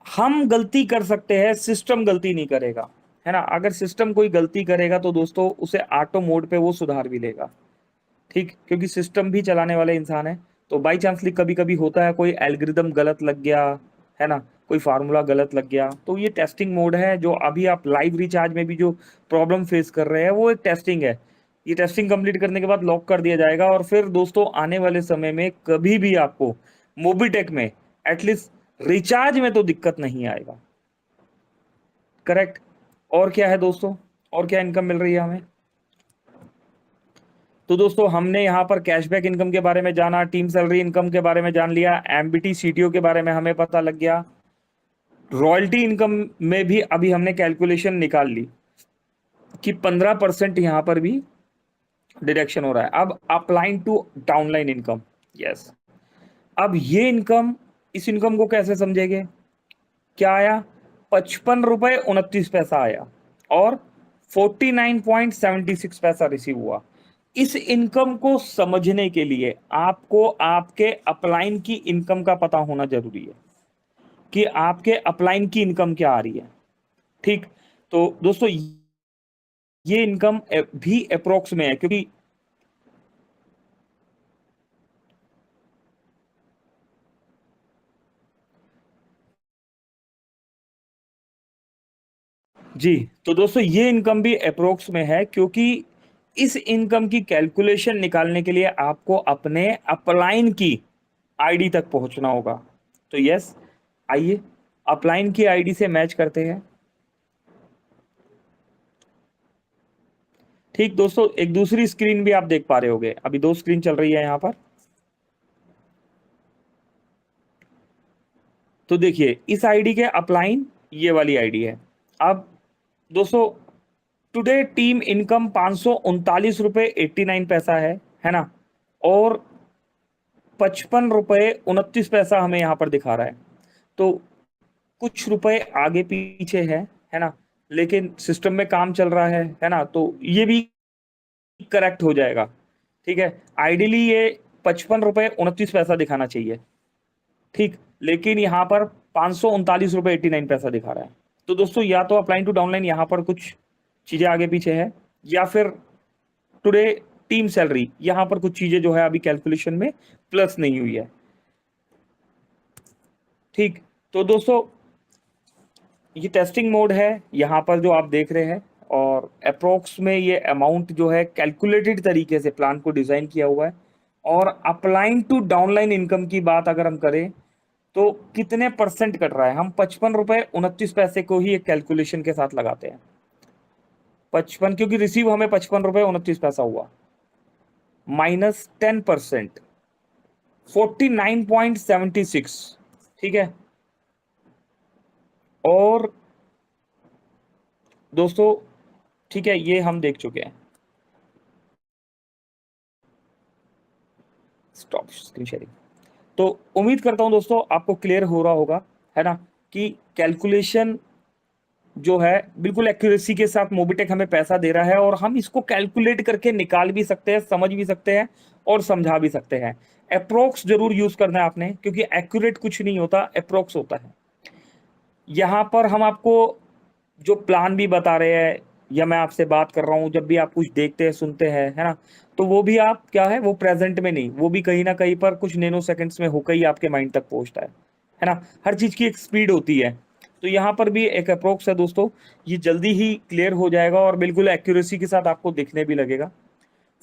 हम गलती कर सकते हैं, सिस्टम गलती नहीं करेगा, है ना। अगर सिस्टम कोई गलती करेगा तो दोस्तों उसे ऑटो मोड पे वो सुधार भी लेगा, ठीक, क्योंकि सिस्टम भी चलाने वाले इंसान है। तो बाई चांसली कभी कभी होता है, कोई एल्गोरिदम गलत लग गया, है ना, कोई फार्मूला गलत लग गया, तो ये टेस्टिंग मोड है। जो अभी आप लाइव रिचार्ज में भी जो प्रॉब्लम फेस कर रहे हैं वो एक टेस्टिंग है। ये टेस्टिंग कंप्लीट करने के बाद लॉक कर दिया जाएगा, और फिर दोस्तों आने वाले समय में कभी भी आपको मोबिटेक में एटलीस्ट रिचार्ज में तो दिक्कत नहीं आएगा, करेक्ट। और क्या है दोस्तों, और क्या इनकम मिल रही है हमें, तो दोस्तों हमने यहाँ पर कैशबैक इनकम के बारे में जाना, टीम सैलरी इनकम के बारे में जान लिया, एमबीटी सीटीओ के बारे में हमें पता लग गया, रॉयल्टी इनकम में भी अभी हमने कैलकुलेशन निकाल ली कि 15% यहाँ पर भी डिडक्शन हो रहा है। अब upline to downline income, yes, अब ये इनकम, इस इनकम को कैसे समझेंगे, क्या आया, 55 रुपये 29 पैसा आया, और 49.76 पैसा रिसीव हुआ। इस इनकम को समझने के लिए आपको आपके अपलाइन की इनकम का पता होना जरूरी है, कि आपके अपलाइन की इनकम क्या आ रही है, ठीक। तो दोस्तों ये इनकम भी अप्रोक्स में है, क्योंकि जी, तो दोस्तों ये इनकम भी अप्रोक्स में है, क्योंकि इस इनकम की कैलकुलेशन निकालने के लिए आपको अपने अपलाइन की आईडी तक पहुंचना होगा। तो यस, आइए अपलाइन की आईडी से मैच करते हैं। ठीक दोस्तों, एक दूसरी स्क्रीन भी आप देख पा रहे होंगे, अभी 2 स्क्रीन चल रही है यहां पर। तो देखिए इस आईडी के अपलाइन ये वाली आईडी है। अब दोस्तों टुडे टीम इनकम 539 रुपए 89 पैसा है ना, और 55 रुपए 29 पैसा हमें यहाँ पर दिखा रहा है। तो कुछ रुपए आगे पीछे है ना, लेकिन सिस्टम में काम चल रहा है ना, तो ये भी करेक्ट हो जाएगा। ठीक है, आइडियली ये 55 रुपए 29 पैसा दिखाना चाहिए, ठीक, लेकिन यहाँ पर 539 रुपए 89 पैसा दिखा रहा है। तो दोस्तों या तो अपलाइन टू डाउनलाइन यहाँ पर कुछ चीजें आगे पीछे है, या फिर टुडे टीम सैलरी यहाँ पर कुछ चीजें जो है अभी कैलकुलेशन में प्लस नहीं हुई है। ठीक, तो दोस्तों ये टेस्टिंग मोड है यहाँ पर जो आप देख रहे हैं, और अप्रोक्स में ये अमाउंट जो है कैलकुलेटेड तरीके से प्लान को डिजाइन किया हुआ है। और अपलाइन टू डाउनलाइन इनकम की बात अगर हम करें तो कितने परसेंट कट रहा है, हम 55 रुपए 29 पैसे को ही एक कैलकुलेशन के साथ लगाते हैं। 55, क्योंकि रिसीव हमें 55 रुपए 29 पैसा हुआ, माइनस 10%, 49.76, ठीक है। और दोस्तों ठीक है, ये हम देख चुके हैं। Stop screen sharing. तो उम्मीद करता हूं दोस्तों आपको क्लियर हो रहा होगा, है ना, कि कैलकुलेशन जो है बिल्कुल एक्यूरेसी के साथ मोबिटेक हमें पैसा दे रहा है, और हम इसको कैलकुलेट करके निकाल भी सकते हैं, समझ भी सकते हैं और समझा भी सकते हैं। अप्रोक्स जरूर यूज करना है आपने, क्योंकि एक्यूरेट कुछ नहीं होता, अप्रोक्स होता है। यहाँ पर हम आपको जो प्लान भी बता रहे हैं, या मैं आपसे बात कर रहा हूँ, जब भी आप कुछ देखते हैं सुनते हैं, है ना, तो वो भी आप क्या है, वो प्रेजेंट में नहीं, वो भी कहीं ना कहीं पर कुछ नैनो सेकंड्स में होकर ही आपके माइंड तक पहुंचता है ना। हर चीज की एक स्पीड होती है। तो यहाँ पर भी एक अप्रोक्स है दोस्तों, ये जल्दी ही क्लियर हो जाएगा और बिल्कुल एक्यूरेसी के साथ आपको दिखने भी लगेगा।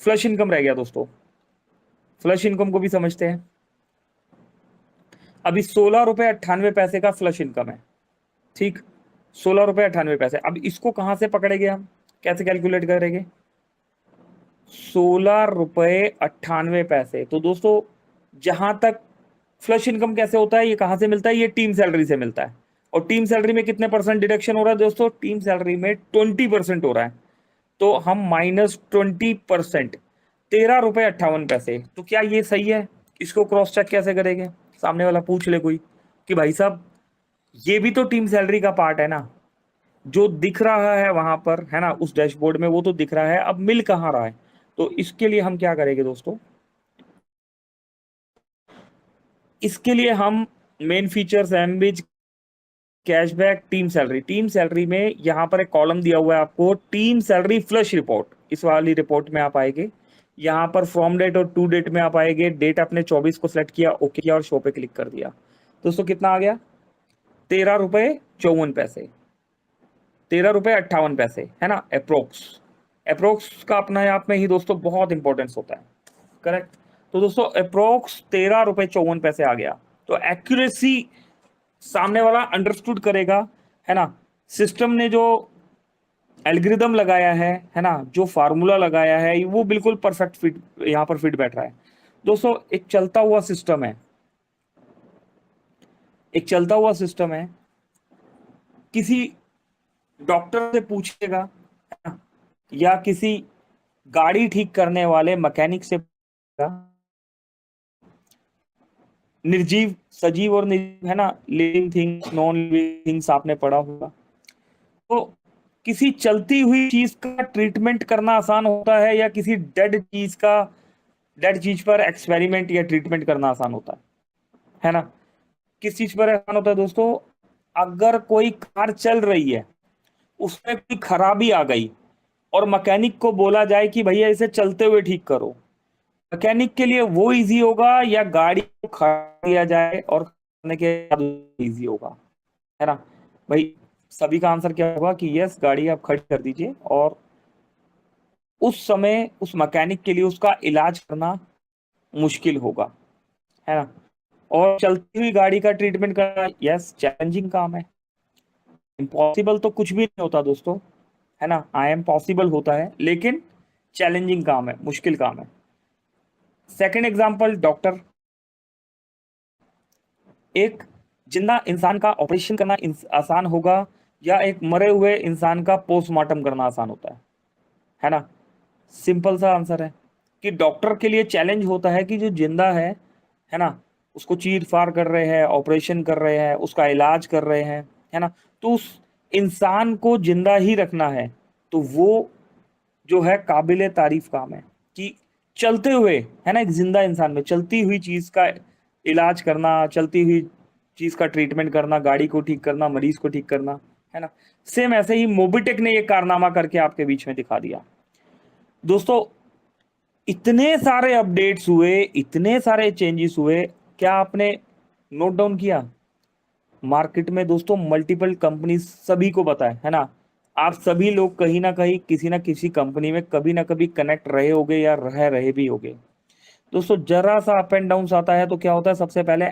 फ्लश इनकम रह गया दोस्तों, फ्लश इनकम को भी समझते हैं। अभी 16 रुपए 98 पैसे का फ्लश इनकम है, ठीक, 16 रुपए 98 पैसे। अब इसको कहां से पकड़ेंगे हम, कैसे कैलकुलेट करेंगे? 16 रुपए 98 पैसे। तो दोस्तों जहां तक फ्लश इनकम कैसे होता है, ये कहां से मिलता है, ये टीम सैलरी से मिलता है। और टीम सैलरी में कितने परसेंट डिडक्शन हो रहा है दोस्तों, टीम सैलरी में 20% हो रहा है। तो हम -20%, 13 रुपए 58 पैसे। तो क्या ये सही है? इसको क्रॉस चेक कैसे करेंगे? सामने वाला पूछ ले कोई कि भाई साहब ये भी तो टीम सैलरी का पार्ट है ना, जो दिख रहा है वहां पर, है ना, उस डैशबोर्ड में वो तो दिख रहा है, अब मिल कहाँ रहा है? तो इसके लिए हम क्या करेंगे दोस्तों, इसके लिए हम मेन फीचर्स एमबीज कैशबैक टीम सैलरी में यहाँ पर एक कॉलम दिया हुआ है आपको, टीम सैलरी फ्लश रिपोर्ट। इस वाली रिपोर्ट में आप आएंगे, यहाँ पर फ्रॉम डेट और टू डेट में आप आएंगे। डेट आपने 24 को सेलेक्ट किया, ओके किया और शो पे क्लिक कर दिया। दोस्तों कितना आ गया? 13 रुपए 54 पैसे, 13 रुपए 58 पैसे, है ना, अप्रोक्स। अप्रोक्स का अपना आप में ही दोस्तों बहुत इंपॉर्टेंस होता है, करेक्ट। तो दोस्तों अप्रोक्स 13 रुपए 54 पैसे आ गया। तो एक्यूरेसी सामने वाला अंडरस्टूड करेगा, है ना। सिस्टम ने जो एल्गोरिदम लगाया है ना, जो फार्मूला लगाया है, वो बिल्कुल परफेक्ट फिट यहाँ पर फिट बैठ रहा है। दोस्तों एक चलता हुआ सिस्टम है, एक चलता हुआ सिस्टम है। किसी डॉक्टर से पूछेगा, है ना, या किसी गाड़ी ठीक करने वाले मैकेनिक से पूछेगा, निर्जीव, सजीव और निर्जीव, है ना, living things non living things आपने पढ़ा होगा। तो किसी चलती हुई चीज का ट्रीटमेंट करना आसान होता है, या किसी डेड चीज पर एक्सपेरिमेंट या ट्रीटमेंट करना आसान होता है ना। किस चीज पर आसान होता है दोस्तों? अगर कोई कार चल रही है, उसमें कोई खराबी आ गई और मैकेनिक को बोला जाए कि भैया इसे चलते हुए ठीक करो, मैकेनिक के लिए वो इजी होगा, या गाड़ी को खड़ा किया जाए और करने के बाद इजी होगा, है ना भाई? सभी का आंसर क्या होगा कि यस, गाड़ी आप खड़ी कर दीजिए और उस समय उस मैकेनिक के लिए उसका इलाज करना मुश्किल होगा, है ना। और चलती हुई गाड़ी का ट्रीटमेंट करना, यस, चैलेंजिंग काम है। इम्पॉसिबल तो कुछ भी नहीं होता दोस्तों, है ना। आई एम पॉसिबल होता है, लेकिन चैलेंजिंग काम है, मुश्किल काम है। Second example, doctor. एक जिंदा इंसान का ऑपरेशन करना आसान होगा, या एक मरे हुए इंसान का पोस्टमार्टम करना आसान होता है ना। सिंपल सा आंसर है कि डॉक्टर के लिए चैलेंज होता है कि जो जिंदा है ना, उसको चीर फाड़ कर रहे हैं, ऑपरेशन कर रहे हैं, उसका इलाज कर रहे हैं, है ना। तो उस इंसान को जिंदा ही रखना है, तो वो जो है काबिले तारीफ काम है कि चलते हुए, है ना, एक जिंदा इंसान में चलती हुई चीज का इलाज करना, चलती हुई चीज का ट्रीटमेंट करना, गाड़ी को ठीक करना, मरीज को ठीक करना, है ना। सेम ऐसे ही मोबिटेक ने ये कारनामा करके आपके बीच में दिखा दिया। दोस्तों, इतने सारे अपडेट्स हुए, इतने सारे चेंजेस हुए, क्या आपने नोट डाउन किया? मार्केट में दोस्तों मल्टीपल कंपनी सभी को पता है ना। आप सभी लोग कहीं ना कहीं किसी ना किसी कंपनी में कभी ना कभी कनेक्ट रहे होगे या रह रहे भी होगे। दोस्तों, जरा सा अप एंड डाउन आता है तो क्या होता है, सबसे पहले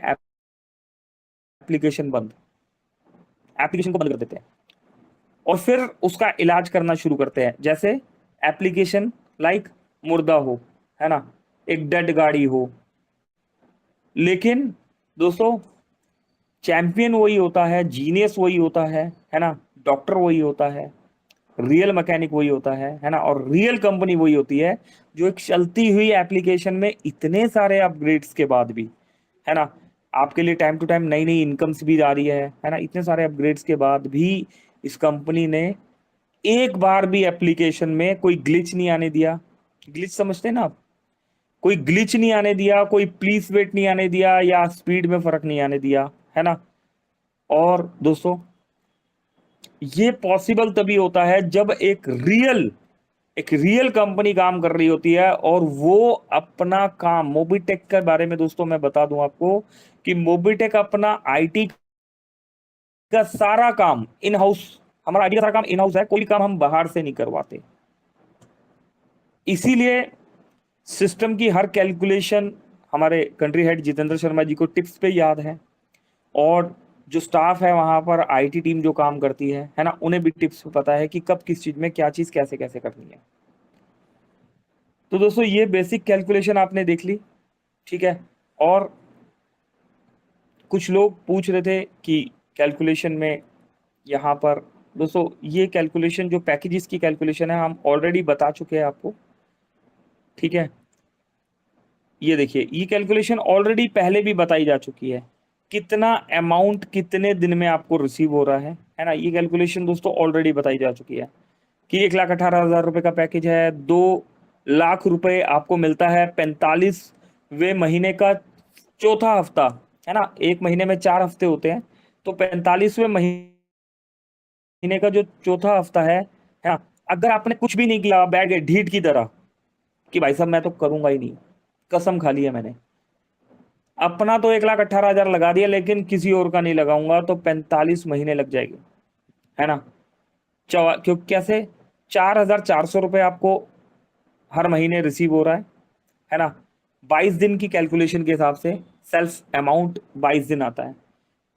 एप्लीकेशन बंद, एप्लीकेशन को बंद कर देते हैं और फिर उसका इलाज करना शुरू करते हैं। जैसे एप्लीकेशन लाइक मुर्दा हो, है ना, एक डेड गाड़ी हो। लेकिन दोस्तों, चैंपियन वही होता है, जीनियस वही होता है ना, डॉक्टर वही होता है, रियल मैकेनिक वही होता है ना, और रियल कंपनी वही होती है जो एक चलती हुई एप्लीकेशन में इतने सारे अपग्रेड्स के बाद भी, है ना, आपके लिए टाइम टू टाइम नई नई इनकम्स भी आ रही है ना, इतने सारे अपग्रेड्स के बाद भी इस कंपनी ने एक बार भी एप्लीकेशन में कोई ग्लिच नहीं आने दिया। ग्लिच समझते हैं ना आप? कोई ग्लिच नहीं आने दिया, कोई प्लीज वेट नहीं आने दिया, या स्पीड में फर्क नहीं आने दिया, है ना। और दोस्तों, ये पॉसिबल तभी होता है जब एक रियल कंपनी काम कर रही होती है और वो अपना काम, मोबिटेक के बारे में दोस्तों मैं बता दूं आपको कि मोबिटेक अपना आईटी का सारा काम इन हाउस, हमारा आईटी का सारा काम इन हाउस है, कोई काम हम बाहर से नहीं करवाते। इसीलिए सिस्टम की हर कैलकुलेशन हमारे कंट्री हेड जितेंद्र शर्मा जी को टिप्स पे याद है, और जो स्टाफ है वहां पर, आईटी टीम जो काम करती है ना, उन्हें भी टिप्स पता है कि कब किस चीज में क्या चीज कैसे कैसे करनी है। तो दोस्तों, ये बेसिक कैलकुलेशन आपने देख ली, ठीक है। और कुछ लोग पूछ रहे थे कि कैलकुलेशन में यहाँ पर, दोस्तों ये कैलकुलेशन जो पैकेजेस की कैलकुलेशन है हम ऑलरेडी बता चुके हैं आपको, ठीक है। ये देखिए, ये कैलकुलेशन ऑलरेडी पहले भी बताई जा चुकी है, कितना अमाउंट कितने दिन में आपको रिसीव हो रहा है ना। ये कैलकुलेशन दोस्तों ऑलरेडी बताई जा चुकी है कि 1,18,000 रुपए का पैकेज है, 2 लाख रुपए आपको मिलता है 45वें महीने का चौथा हफ्ता, है ना। एक महीने में 4 हफ्ते होते हैं, तो 45वें महीने का जो चौथा हफ्ता है ना, अगर आपने कुछ भी नहीं किया, बैठ गए ढीठ की तरह कि भाई साहब मैं तो करूंगा ही नहीं, कसम खा लिया मैंने, अपना तो 1,18,000 लगा दिया लेकिन किसी और का नहीं लगाऊंगा, तो 45 महीने लग जाएंगे, है ना। क्यों, कैसे? 4,400 रुपये आपको हर महीने रिसीव हो रहा है ना। 22 दिन की कैलकुलेशन के हिसाब से सेल्फ अमाउंट 22 दिन आता है।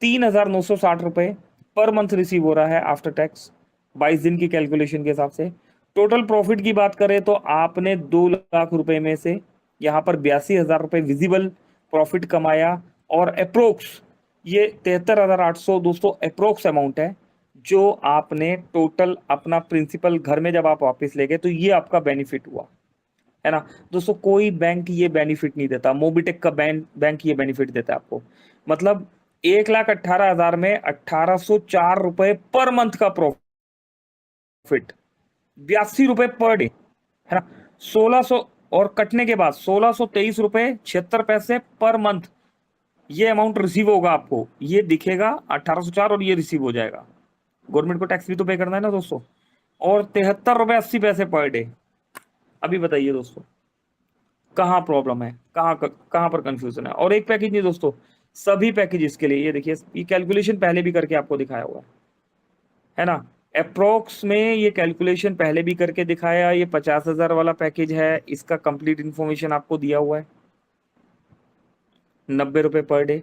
3,960 रुपये पर मंथ रिसीव हो रहा है आफ्टर टैक्स, 22 दिन की कैलकुलेशन के हिसाब से। टोटल प्रॉफिट की बात करें तो आपने 2 लाख रुपए में से यहाँ पर 82,000 रुपये विजिबल प्रॉफिट कमाया, और अप्रोक्स ये 73,800 दोस्तों अप्रोक्स अमाउंट है जो आपने टोटल अपना प्रिंसिपल घर में जब आप वापस ले गए, तो ये आपका बेनिफिट हुआ, है ना। दोस्तों, कोई बैंक ये बेनिफिट नहीं देता, मोबिटेक का बैंक ये बेनिफिट देता है आपको। मतलब 1,18,000 में 1,804 रुपए पर मंथ का प्रॉफिट, 82 रुपए पर डे, है ना। 1,600 और कटने के बाद 1,623 रुपए 76 पैसे पर मंथ ये अमाउंट रिसीव होगा आपको। ये दिखेगा 1,804 और ये रिसीव हो जाएगा। गवर्नमेंट को टैक्स भी तो पे करना है ना दोस्तों। और 73 रुपए 80 पैसे पर डे। अभी बताइए दोस्तों, कहाँ प्रॉब्लम है, कहाँ पर कंफ्यूजन है? और एक पैकेज नहीं दोस्तों, सभी पैकेजेस के लिए ये देखिए, ये कैलकुलेशन पहले भी करके आपको दिखाया हुआ है ना। अप्रोक्स में ये कैलकुलेशन पहले भी करके दिखाया, ये 50,000 वाला पैकेज है, इसका कंप्लीट इन्फॉर्मेशन आपको दिया हुआ है, 90 रुपये पर डे,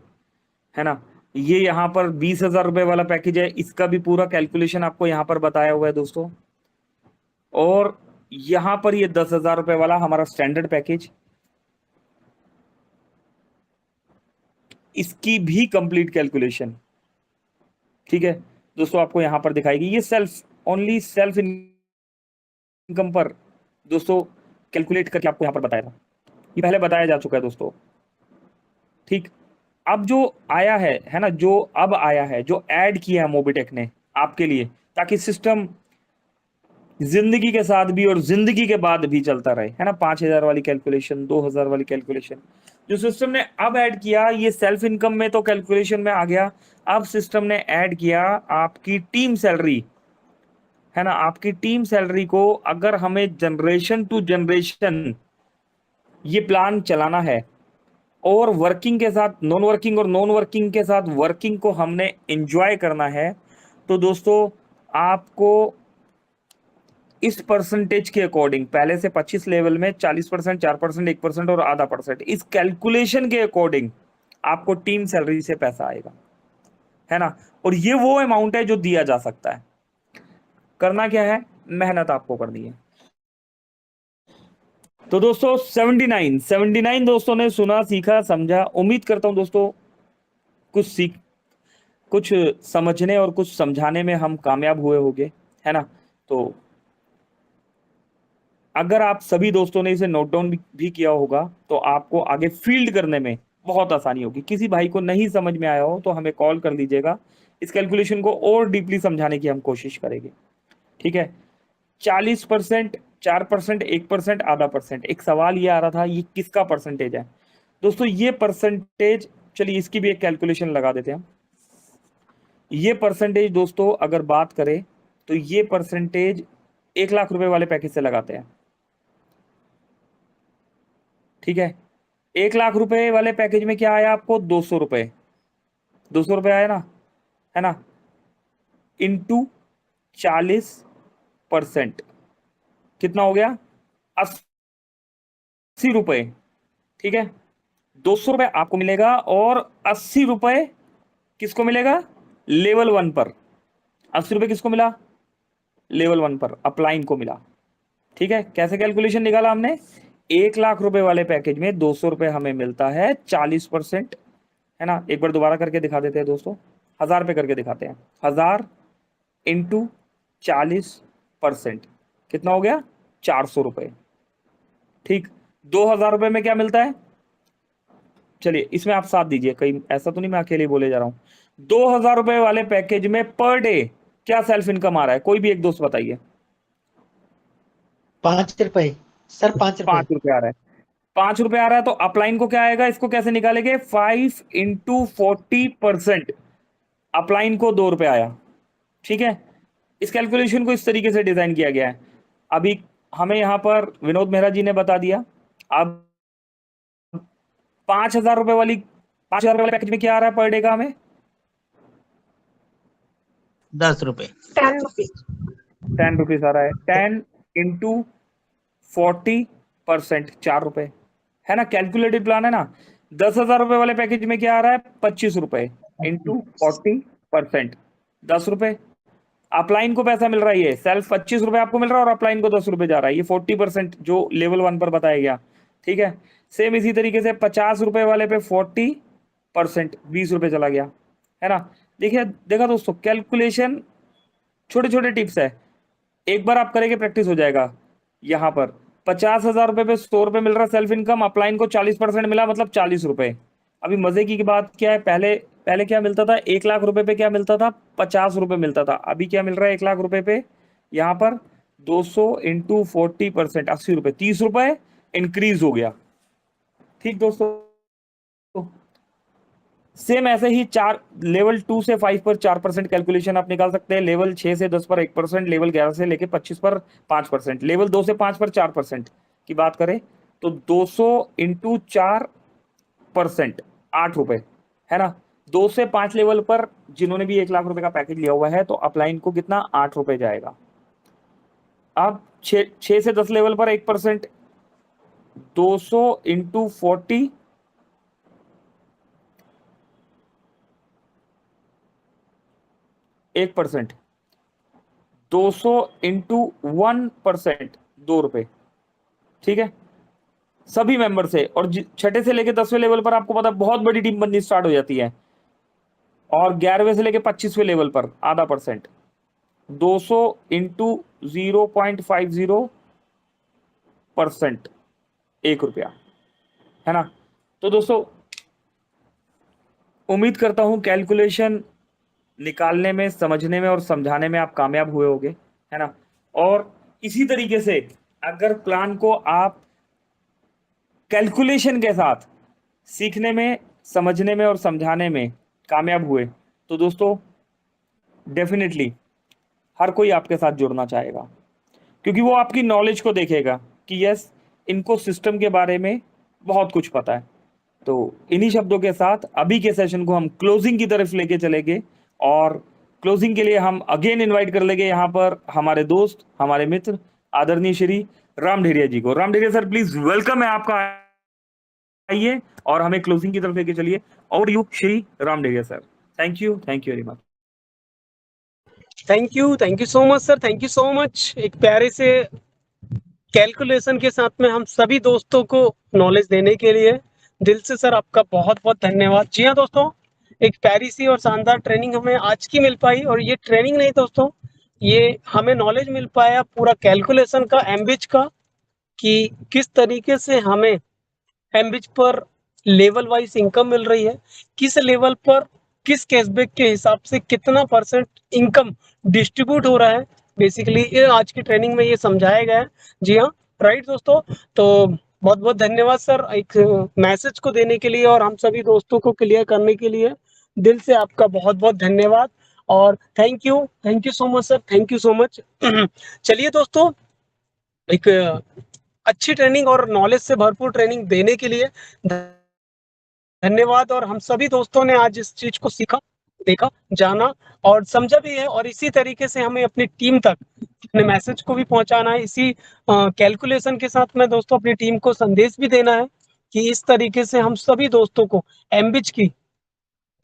है ना। ये यहाँ पर 20,000 रुपये वाला पैकेज है, इसका भी पूरा कैलकुलेशन आपको यहाँ पर बताया हुआ है दोस्तों। और यहाँ पर ये 10,000 रुपये वाला हमारा स्टैंडर्ड पैकेज, इसकी भी कंप्लीट कैलकुलेशन, ठीक है दोस्तों, आपको यहां पर दिखाएगी। ये ओनली सेल्फ इनकम पर दोस्तों कैलकुलेट करके आपको यहां पर बताया था, ये पहले बताया जा चुका है दोस्तों, ठीक। अब जो आया है ना, जो अब आया है, जो ऐड किया है मोबिटेक ने आपके लिए, ताकि सिस्टम जिंदगी के साथ भी और जिंदगी के बाद भी चलता रहे, है ना। 5,000 वाली कैलकुलेशन, 2,000 वाली कैलकुलेशन जो सिस्टम ने अब ऐड किया, ये सेल्फ इनकम में तो कैलकुलेशन में आ गया। अब सिस्टम ने ऐड किया आपकी टीम सैलरी, है ना। आपकी टीम सैलरी को अगर हमें जनरेशन टू जनरेशन ये प्लान चलाना है, और वर्किंग के साथ नॉन वर्किंग और नॉन वर्किंग के साथ वर्किंग को हमने एंजॉय करना है, तो दोस्तों आपको इस परसेंटेज के अकॉर्डिंग, पहले से 25 लेवल में 40%, 4%, 1% और आधा %, इस कैलकुलेशन के अकॉर्डिंग आपको टीम सैलरी से पैसा आएगा, है ना। और ये वो अमाउंट है जो दिया जा सकता है। करना क्या है, मेहनत आपको करनी है। तो दोस्तों 79 दोस्तों ने सुना, सीखा, समझा। उम्मीद करता हूं दोस्तों कुछ समझने और कुछ समझाने में हम कामयाब हुए होंगे, है ना। तो अगर आप सभी दोस्तों ने इसे नोट डाउन भी किया होगा, तो आपको आगे फील्ड करने में बहुत आसानी होगी। किसी भाई को नहीं समझ में आया हो तो हमें कॉल कर दीजिएगा, इस कैलकुलेशन को और डीपली समझाने की हम कोशिश करेंगे, ठीक है। 40%, 4%, 1%, आधा %। एक सवाल ये आ रहा था, ये किसका परसेंटेज है दोस्तों? ये परसेंटेज, चलिए इसकी भी एक कैलकुलेशन लगा देते हैं। ये परसेंटेज दोस्तों अगर बात करें तो ये परसेंटेज 1 लाख रुपए वाले पैकेज से लगाते हैं, ठीक है। 1 लाख रुपए वाले पैकेज में क्या आया आपको? 200 रुपए, 200 रुपए आया ना, है ना, इंटू 40%, कितना हो गया? 80 रुपए, ठीक है। 200 रुपए आपको मिलेगा और 80 रुपए किसको मिलेगा? लेवल 1 पर। 80 रुपए किसको मिला? लेवल 1 पर अपलाइन को मिला, ठीक है। कैसे कैलकुलेशन निकाला हमने? 1 लाख रुपए वाले पैकेज में 200 रुपए हमें मिलता है, 40%, है ना। एक बार दोबारा करके दिखा देते हैं दोस्तों, 1000 पे करके दिखाते हैं। 1000 इंटू 40%, कितना हो गया? 400 रुपए, ठीक। 2000 रुपए में क्या मिलता है? चलिए इसमें आप साथ दीजिए, कहीं ऐसा तो नहीं मैं अकेले बोले जा रहा हूं। 2000 रुपए वाले पैकेज में पर डे क्या सेल्फ इनकम आ रहा है? कोई भी एक दोस्त बताइए। 5 रुपए सर, 5 रुपए। 5 रुपए आ रहा है, 5 रुपए आ रहा है। तो अपलाइन को क्या आएगा? इसको कैसे निकालेंगे? 5 इंटू 40%, अपलाइन को 2 रुपए आया, ठीक है। इस कैलकुलेशन को इस तरीके से डिजाइन किया गया है। अभी हमें यहां पर विनोद मेहरा जी ने बता दिया। अब 5,000 रुपए वाली 5,000 वाले पैकेज में क्या आ रहा है पर डे का? हमें 10 रुपए। 10 रुपीज। 10 रुपीज आ रहा है। 10 इंटू 40%, 4 रुपए, है ना। कैलकुलेटेड प्लान है ना। 10,000 रुपए वाले पैकेज में क्या आ रहा है? 25 रुपए इंटू 40%, 10 रुपए। अपलाइन को पैसा मिल रहा है, ये सेल्फ 25 रुपए आपको मिल रहा है और अपलाइन को 10 रुपए जा रहा है। ये 40% जो लेवल 1 पर बताया गया, ठीक है। सेम इसी तरीके से 50 रुपए वाले पे 40%, 20 रुपए चला गया, है ना। देखिए, देखा दोस्तों, कैलकुलेशन छोटे छोटे टिप्स है, एक बार आप करेंगे प्रैक्टिस हो जाएगा। यहां पर 50,000 रुपए पे 100 रुपए मिल रहा है सेल्फ इनकम, अपलाइन को 40% मिला, मतलब 40 रुपए। अभी मजे की बात क्या है, पहले पहले क्या मिलता था? 1 लाख रुपए पे क्या मिलता था? 50 रुपए मिलता था। अभी क्या मिल रहा है 1 लाख रुपए पे? यहाँ पर 200 इंटू 40%, 80 रुपए, 30 रुपए इंक्रीज हो गया, ठीक दोस्तों। सेम ऐसे ही लेवल 2 से 5 पर 4% कैलकुलेशन आप निकाल सकते हैं, लेवल 6 से 10 पर 1%, लेवल 11 से लेके 25 पर 5%, लेवल 2 से 5 पर 4% की बात करें तो 200 इंटू 4%, 8 रुपए, है ना। 2 से 5 लेवल पर जिन्होंने भी 1 लाख रुपए का पैकेज लिया हुआ है तो अपलाइन को कितना 8 रुपए जाएगा। अब 6 से 10 लेवल पर 1%, 200 इंटू 40, 1%, 200 इंटू 1%, 2 रुपए, ठीक है, सभी मेंबर से। और छठे से लेके 10वें लेवल पर आपको पता है बहुत बड़ी टीम बननी स्टार्ट हो जाती है, और 11वें से लेके 25वें लेवल पर आधा %, 200 इंटू 0.50%, 1 रुपया, है ना। तो दोस्तों उम्मीद करता हूं कैलकुलेशन निकालने में, समझने में और समझाने में आप कामयाब हुए होंगे, है ना। और इसी तरीके से अगर प्लान को आप कैलकुलेशन के साथ सीखने में, समझने में और समझाने में कामयाब हुए तो दोस्तों डेफिनेटली हर कोई आपके साथ जुड़ना चाहेगा, क्योंकि वो आपकी नॉलेज को देखेगा कि यस इनको सिस्टम के बारे में बहुत कुछ पता है। तो इन्हीं शब्दों के साथ अभी के सेशन को हम क्लोजिंग की तरफ लेके चलेंगे, और क्लोजिंग के लिए हम अगेन इनवाइट कर लेंगे यहाँ पर हमारे दोस्त, हमारे मित्र आदरणीय श्री राम ढेरिया जी को। Ram Dheriya sir please welcome है आपका, आइए और हमें क्लोजिंग की तरफ लेके चलिए। और you Shri Ram Dheriya sir, thank you very much. Thank you so much sir, thank you so much. एक प्यारे से कैलकुलेशन के साथ में हम सभी दोस्तों को नॉलेज देने के लिए दिल से सर आपका बहुत बहुत धन्यवाद। जी हाँ दोस्तों, एक प्यारी सी और शानदार ट्रेनिंग हमें आज की मिल पाई, और ये ट्रेनिंग नहीं दोस्तों, ये हमें नॉलेज मिल पाया पूरा कैलकुलेशन का, एमबिच का, कि किस तरीके से हमें एमबिच पर लेवल वाइज इनकम मिल रही है, किस लेवल पर किस कैशबैक के हिसाब से कितना % इनकम डिस्ट्रीब्यूट हो रहा है। बेसिकली ये आज की ट्रेनिंग में ये समझाया गया है। जी हाँ, राइट दोस्तों। तो बहुत बहुत धन्यवाद सर एक मैसेज को देने के लिए और हम सभी दोस्तों को क्लियर करने के लिए। दिल से आपका बहुत बहुत धन्यवाद और thank you so much sir, thank you so much. चलिए दोस्तों, एक अच्छी ट्रेनिंग और नॉलेज से भरपूर ट्रेनिंग देने के लिए धन्यवाद। और हम सभी दोस्तों ने आज इस चीज को सीखा, देखा, जाना और समझा भी है, और इसी तरीके से हमें अपनी टीम तक अपने मैसेज को भी पहुंचाना है। इसी कैलकुलेशन के साथ में दोस्तों अपनी टीम को संदेश भी देना है कि इस तरीके से हम सभी दोस्तों को एमबिच की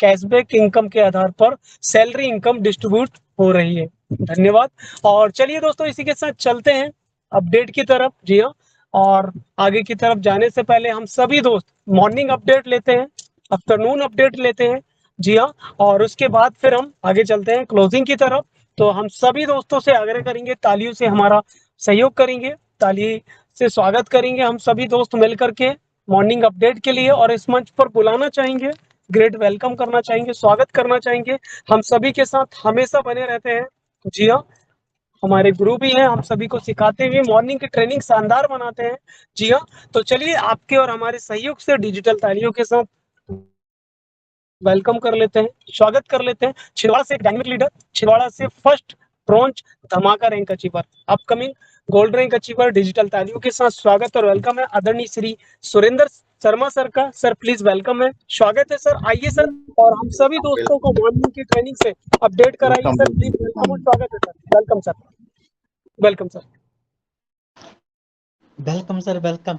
कैशबैक इनकम के आधार पर सैलरी इनकम डिस्ट्रीब्यूट हो रही है। धन्यवाद। और चलिए दोस्तों, इसी के साथ चलते हैं अपडेट की तरफ। जी हाँ, और आगे की तरफ जाने से पहले हम सभी दोस्त मॉर्निंग अपडेट लेते हैं, आफ्टरनून अपडेट लेते हैं। जी हाँ, और उसके बाद फिर हम आगे चलते हैं क्लोजिंग की तरफ। तो हम सभी दोस्तों से आग्रह करेंगे, तालियों से हमारा सहयोग करेंगे, ताली से स्वागत करेंगे हम सभी दोस्त मिलकर के मॉर्निंग अपडेट के लिए, और इस मंच पर बुलाना चाहेंगे, ग्रेट वेलकम करना चाहेंगे, स्वागत करना चाहेंगे। हम सभी के साथ हमेशा बने रहते हैं। जी हाँ, हमारे गुरु भी हैं, हम सभी को सिखाते हुए मॉर्निंग की ट्रेनिंग शानदार बनाते हैं। जी हाँ, तो चलिए आपके और हमारे सहयोग से डिजिटल तालियों के साथ वेलकम कर लेते हैं, स्वागत कर लेते हैं छिंदवाड़ा से एक डायनेमिक लीडर, छिंदवाड़ा से फर्स्ट ब्रॉन्ज धमाका rank achiever, upcoming gold rank achiever. Digital तालियों के साथ स्वागत और वेलकम है आदरणीय श्री सुरेंद्र शर्मा सर का। सर प्लीज वेलकम है, स्वागत है सर। आइए सर, और हम सभी दोस्तों को मॉर्निंग की ट्रेनिंग से अपडेट कराइए सर, प्लीज वेलकम और स्वागत है sir. Welcome sir, welcome sir. Welcome sir, welcome.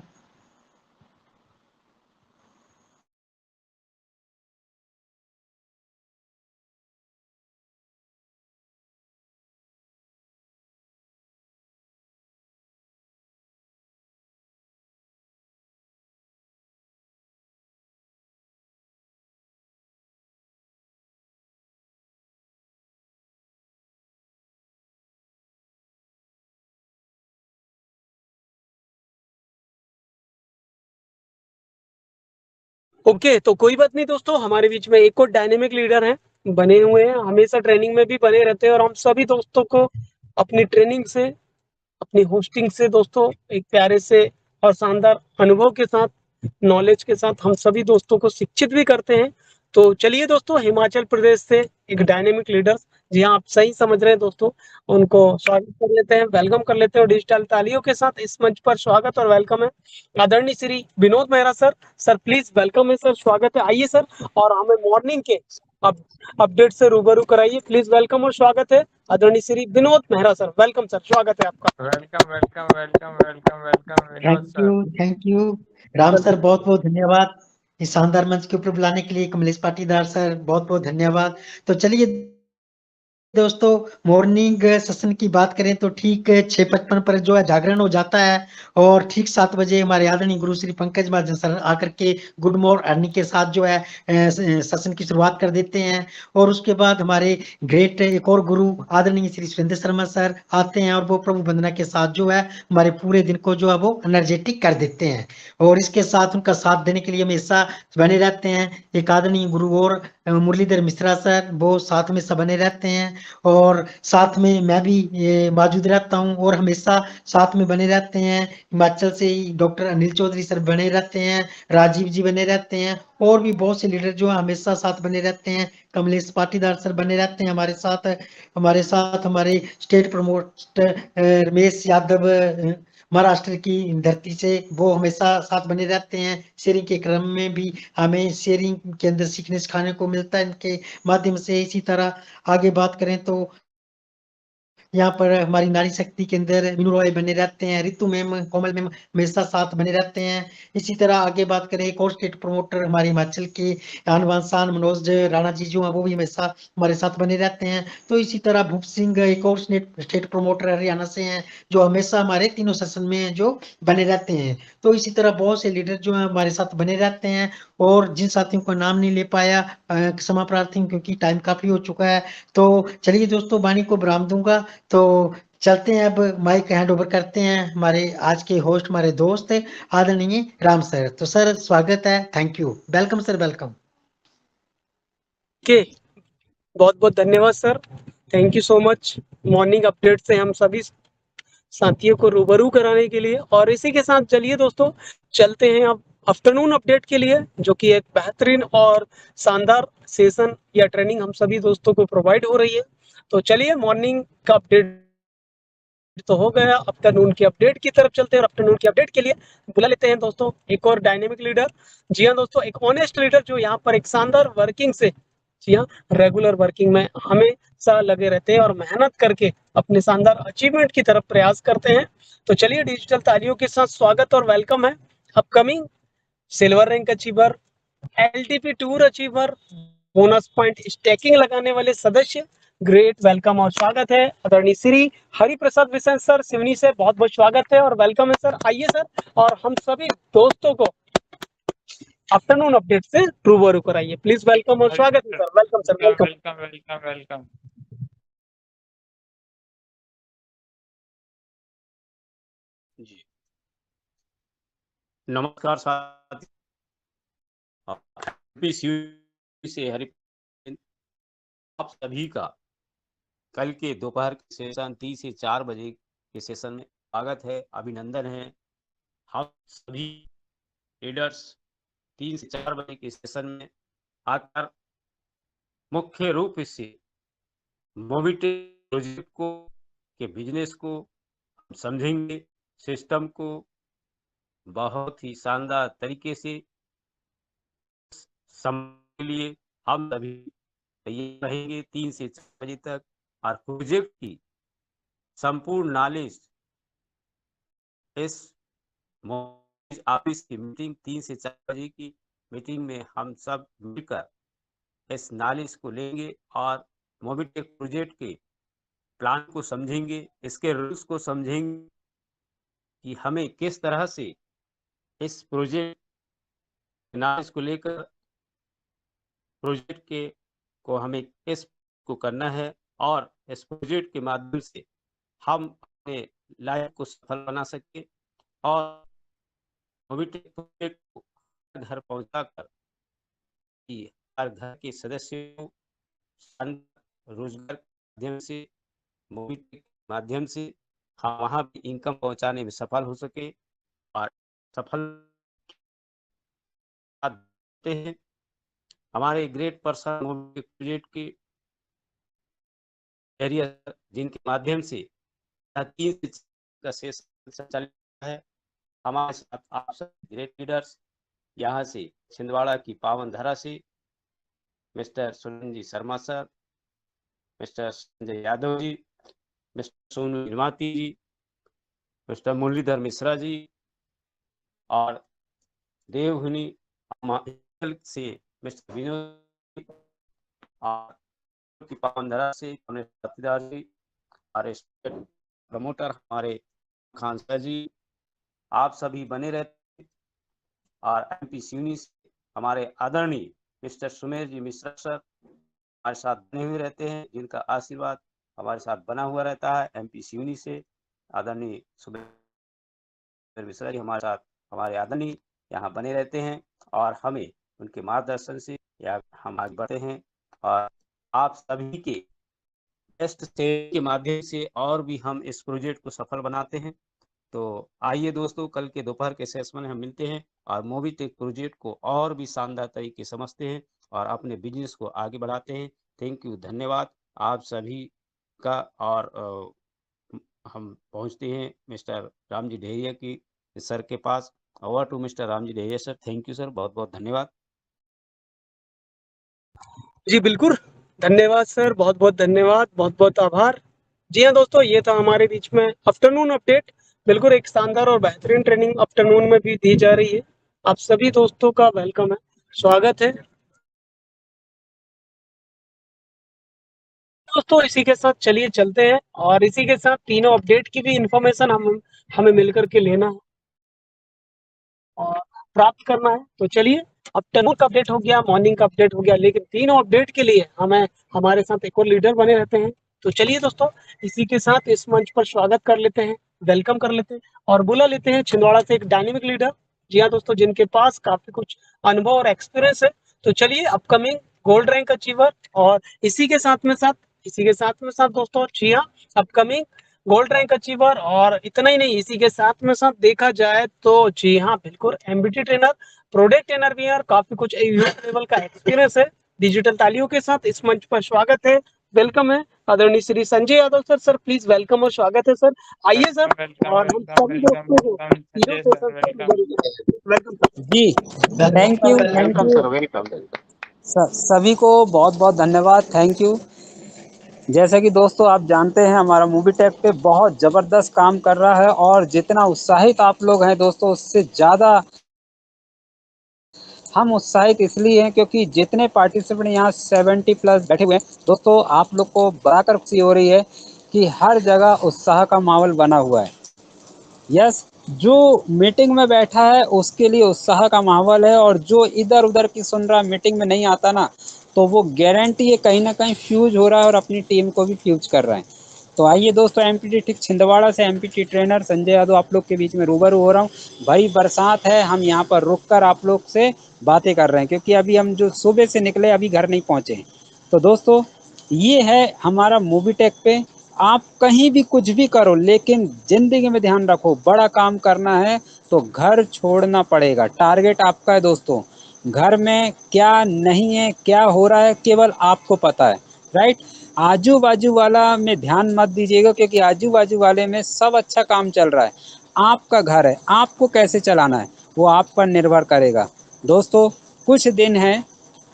Okay, तो कोई बात नहीं दोस्तों, हमारे बीच में एक और डायनेमिक लीडर हैं, बने हुए हैं, हमेशा ट्रेनिंग में भी बने रहते हैं, और हम सभी दोस्तों को अपनी ट्रेनिंग से, अपनी होस्टिंग से दोस्तों एक प्यारे से और शानदार अनुभव के साथ, नॉलेज के साथ हम सभी दोस्तों को शिक्षित भी करते हैं। तो चलिए दोस्तों, हिमाचल प्रदेश से एक डायनेमिक लीडर जी हाँ, आप सही समझ रहे हैं दोस्तों। उनको स्वागत कर लेते हैं, वेलकम कर लेते हैं और डिजिटल तालियों के साथ इस मंच पर स्वागत और वेलकम है आदरणीय Shri Vinod Mehra sir. Sir please welcome है सर, स्वागत है। आइए सर और हमें मॉर्निंग के अपडेट से रूबरू कराइए। प्लीज वेलकम और स्वागत है आदरणीय Shri Vinod Mehra sir. Welcome sir, स्वागत है आपका। Welcome welcome welcome welcome welcome Vinod sir. Thank you Ram sir, बहुत बहुत धन्यवाद इस शानदार मंच के ऊपर बुलाने के लिए। कमलेश पाटीदार सर, बहुत बहुत धन्यवाद। तो चलिए दोस्तों, मॉर्निंग सेशन की बात करें तो ठीक 6:55 पर जो है जागरण हो जाता है और ठीक 7 बजे हमारे आदरणीय गुरु श्री पंकज महाजन सर आकर के गुड मॉर्निंग के साथ जो है सेशन की शुरुआत कर देते हैं। और उसके बाद हमारे ग्रेट एक और गुरु आदरणीय श्री सुरेंद्र शर्मा सर आते हैं और वो प्रभु वंदना के साथ जो है हमारे पूरे दिन को जो है वो एनर्जेटिक कर देते हैं। और इसके साथ उनका साथ देने के लिए हमेशा बने रहते हैं एक आदरणीय गुरु और मुरलीधर मिश्रा सर, वो साथ में सब बने रहते हैं। और साथ में मैं भी मौजूद रहता हूं और हमेशा साथ में बने रहते हैं। हिमाचल से ही डॉक्टर अनिल चौधरी सर बने रहते हैं, राजीव जी बने रहते हैं और भी बहुत से लीडर जो हमेशा साथ बने रहते हैं। कमलेश पाटीदार सर बने रहते हैं हमारे साथ हमारे स्टेट प्रमोटर रमेश यादव महाराष्ट्र की धरती से, वो हमेशा साथ बने रहते हैं। शेयरिंग के क्रम में भी हमें शेयरिंग के अंदर सीखने सिखाने को मिलता है इनके माध्यम से। इसी तरह आगे बात करें तो यहाँ पर हमारी नारी शक्ति के अंदर मीनू रॉय बने रहते हैं, रितु मैम, कोमल मैम हमेशा साथ बने रहते हैं। इसी तरह आगे बात करें एक और स्टेट प्रमोटर हमारे हिमाचल के आन बान शान मनोज राणा जी जो है वो भी हमेशा हमारे साथ बने रहते हैं। तो इसी तरह भूप सिंह एक और स्टेट प्रमोटर हरियाणा से हैं जो हमेशा हमारे तीनों सेशन में जो बने रहते हैं। तो इसी तरह बहुत से लीडर जो है हमारे साथ बने रहते हैं। और जिन साथियों का नाम नहीं ले पाया क्षमा प्रार्थी हूं, क्योंकि टाइम काफी हो चुका है। तो चलिए दोस्तों, वाणी को विराम दूंगा। तो चलते हैं, अब माइक हैंड ओवर करते हैं हमारे आज के होस्ट हमारे दोस्त आदरणीय राम सर। तो सर स्वागत है, thank you, welcome sir, welcome. के बहुत बहुत धन्यवाद sir, thank you so much. Morning update से हम सभी साथियों को रूबरू कराने के लिए, और इसी के साथ चलिए दोस्तों चलते हैं अब आफ्टरनून अपडेट के लिए, जो कि एक बेहतरीन और शानदार सेशन या ट्रेनिंग हम सभी दोस्तों को प्रोवाइड हो रही है। तो चलिए मॉर्निंग का अपडेट तो हो गया, आफ्टरनून की अपडेट की तरफ चलते हैं। आफ्टरनून की अपडेट के लिए बुला लेते हैं दोस्तों एक और डायनेमिक लीडर। जी हाँ दोस्तों, एक ऑनेस्ट लीडर जो यहाँ पर एक शानदार वर्किंग से, जी हाँ, रेगुलर वर्किंग में हमेशा लगे रहते हैं और मेहनत करके अपने शानदार अचीवमेंट की तरफ प्रयास करते हैं। तो चलिए डिजिटल तालियों के साथ स्वागत और वेलकम है upcoming silver rank achiever, LTP tour achiever, bonus point stacking लगाने वाले सदस्य। ग्रेट वेलकम और स्वागत है आदरणीय श्री हरि प्रसाद बिसेन सर सिवनी से, बहुत बहुत स्वागत है और वेलकम है सर। आइए सर और हम सभी दोस्तों को आफ्टरनून अपडेट से रूबरू कराइए। प्लीज वेलकम और स्वागत है sir, welcome sir, welcome. Welcome welcome welcome. जी नमस्कार साथी, से हरि आप सभी का कल के दोपहर के सेशन 3 से 4 बजे के सेशन में स्वागत है, अभिनंदन है। हम सभी लीडर्स 3 से 4 बजे के सेशन में आकर मुख्य रूप से मोबिटेक प्रोजेक्ट को के बिजनेस को समझेंगे, सिस्टम को बहुत ही शानदार तरीके से समझ के लिए हम सभी तैयार रहेंगे 3 से 4 बजे तक। और प्रोजेक्ट की संपूर्ण नॉलेज इस ऑफिस की मीटिंग 3 से 4 बजे की मीटिंग में हम सब मिलकर इस नॉलेज को लेंगे और मोबिटेक प्रोजेक्ट के प्लान को समझेंगे, इसके रूल्स को समझेंगे कि हमें किस तरह से इस प्रोजेक्ट नॉलेज को लेकर प्रोजेक्ट के को हमें किस को करना है और इस प्रोजेक्ट के माध्यम से हम अपने लाइफ को सफल बना सके और मोबिटेक प्रोजेक्ट को घर पहुंचाकर हर घर के सदस्यों को रोजगार के माध्यम से, मोबिटेक के माध्यम से हम वहां भी इनकम पहुंचाने में सफल हो सके और सफल हैं। हमारे ग्रेट पर्सन मोबिटेक प्रोजेक्ट के बैरियर जिनके माध्यम से 3 का सेशन संचालित है। हमारे साथ आप सब ग्रेट लीडर्स यहाँ से छिंदवाड़ा की पावन धरा से mister Sunil ji Sharma sir, mister Sanjay Yadav ji, mister Sonu निर्माती जी, मिस्टर मुरलीधर मिश्रा जी और देवहुनी से मिस्टर विनोद और की पावन धरा से हमने साथीदार जी और प्रमोटर हमारे खान सर जी, आप सभी बने रहते। और एमपी सिवनी से हमारे आदरणीय मिस्टर सुमेर जी मिश्रा सर हमारे साथ बने हुए रहते हैं, जिनका आशीर्वाद हमारे साथ बना हुआ रहता है। एमपी सिवनी से आदरणीय सुमेर मिश्रा जी हमारे साथ हमारे आदरणीय यहाँ बने रहते हैं और हमें उनके मार्गदर्शन से या हम आगे बढ़ते हैं और आप सभी के बेस्ट के माध्यम से और भी हम इस प्रोजेक्ट को सफल बनाते हैं। तो आइए दोस्तों, कल के दोपहर के सेशन में हम मिलते हैं और मोबीटेक प्रोजेक्ट को और भी शानदार तरीके समझते हैं और अपने बिजनेस को आगे बढ़ाते हैं। थैंक यू, धन्यवाद आप सभी का। और हम पहुंचते हैं मिस्टर रामजी ढेरिया की सर के पास। Over to mister Ramji Dheriya sir. Thank you sir, बहुत बहुत धन्यवाद। जी बिल्कुल, धन्यवाद सर, बहुत बहुत धन्यवाद, बहुत बहुत आभार। जी हाँ दोस्तों, ये था हमारे बीच में आफ्टरनून अपडेट। बिल्कुल एक शानदार और बेहतरीन ट्रेनिंग आफ्टरनून में भी दी जा रही है। आप सभी दोस्तों का वेलकम है, स्वागत है दोस्तों। इसी के साथ चलिए चलते हैं और इसी के साथ तीनों अपडेट की भी इंफॉर्मेशन हमें मिलकर के लेना है और प्राप्त करना है। तो चलिए, आफ्टरनून का अपडेट हो गया, मॉर्निंग का अपडेट हो गया, लेकिन तीनों अपडेट के लिए हमें हमारे साथ एक और लीडर बने रहते हैं। तो चलिए दोस्तों, इसी के साथ इस मंच पर स्वागत कर लेते हैं, वेलकम कर लेते हैं और बुला लेते हैं छिंदवाड़ा से एक डायनेमिक लीडर। जी हाँ दोस्तों, जिनके पास काफी कुछ अनुभव और एक्सपीरियंस है। तो चलिए, अपकमिंग गोल्ड रैंक अचीवर और इसी के साथ दोस्तों, जी हाँ, अपकमिंग गोल्ड रैंक अचीवर और इतना ही नहीं, इसी के साथ देखा जाए तो जी हाँ बिल्कुल एमबीटी ट्रेनर, प्रोडक्ट ट्रेनर भी है और काफी कुछ लेवल का एक्सपीरियंस है। डिजिटल तालियों के साथ इस मंच पर स्वागत है, वेलकम है आदरणीय Shri Sanjay Yadav sir. Sir please welcome और स्वागत है सर। आइए सर, और हम सभी दोस्तों को वेलकम जी, थैंक यू सभी को बहुत बहुत धन्यवाद, थैंक यू। जैसा कि दोस्तों आप जानते हैं, हमारा मोबीटेक पे बहुत ज़बरदस्त काम कर रहा है और जितना उत्साहित आप लोग हैं दोस्तों, उससे ज़्यादा हम उत्साहित इसलिए हैं क्योंकि जितने पार्टिसिपेंट यहाँ 70 प्लस बैठे हुए हैं दोस्तों, आप लोग को बढ़ाकर खुशी हो रही है कि हर जगह उत्साह का माहौल बना हुआ है। यस, जो मीटिंग में बैठा है उसके लिए उत्साह का माहौल है और जो इधर उधर की सुन रहा मीटिंग में नहीं आता ना, तो वो गारंटी है कहीं ना कहीं फ्यूज हो रहा है और अपनी टीम को भी फ्यूज कर रहा है। तो आइए दोस्तों, एमपीटी ठीक छिंदवाड़ा से एमपीटी ट्रेनर संजय यादव आप लोग के बीच में रूबरू हो रहा हूँ। भाई बरसात है, हम यहाँ पर रुककर आप लोग से बातें कर रहे हैं क्योंकि अभी हम जो सुबह से निकले अभी घर नहीं पहुँचे हैं। तो दोस्तों, ये है हमारा मोबीटेक पे। आप कहीं भी कुछ भी करो, लेकिन जिंदगी में ध्यान रखो, बड़ा काम करना है तो घर छोड़ना पड़ेगा। टारगेट आपका है दोस्तों। घर में क्या नहीं है, क्या हो रहा है, केवल आपको पता है, राइट। आजू बाजू वाला में ध्यान मत दीजिएगा क्योंकि आजू बाजू वाले में सब अच्छा काम चल रहा है। आपका घर है, आपको कैसे चलाना है वो आप पर निर्भर करेगा। दोस्तों, कुछ दिन है,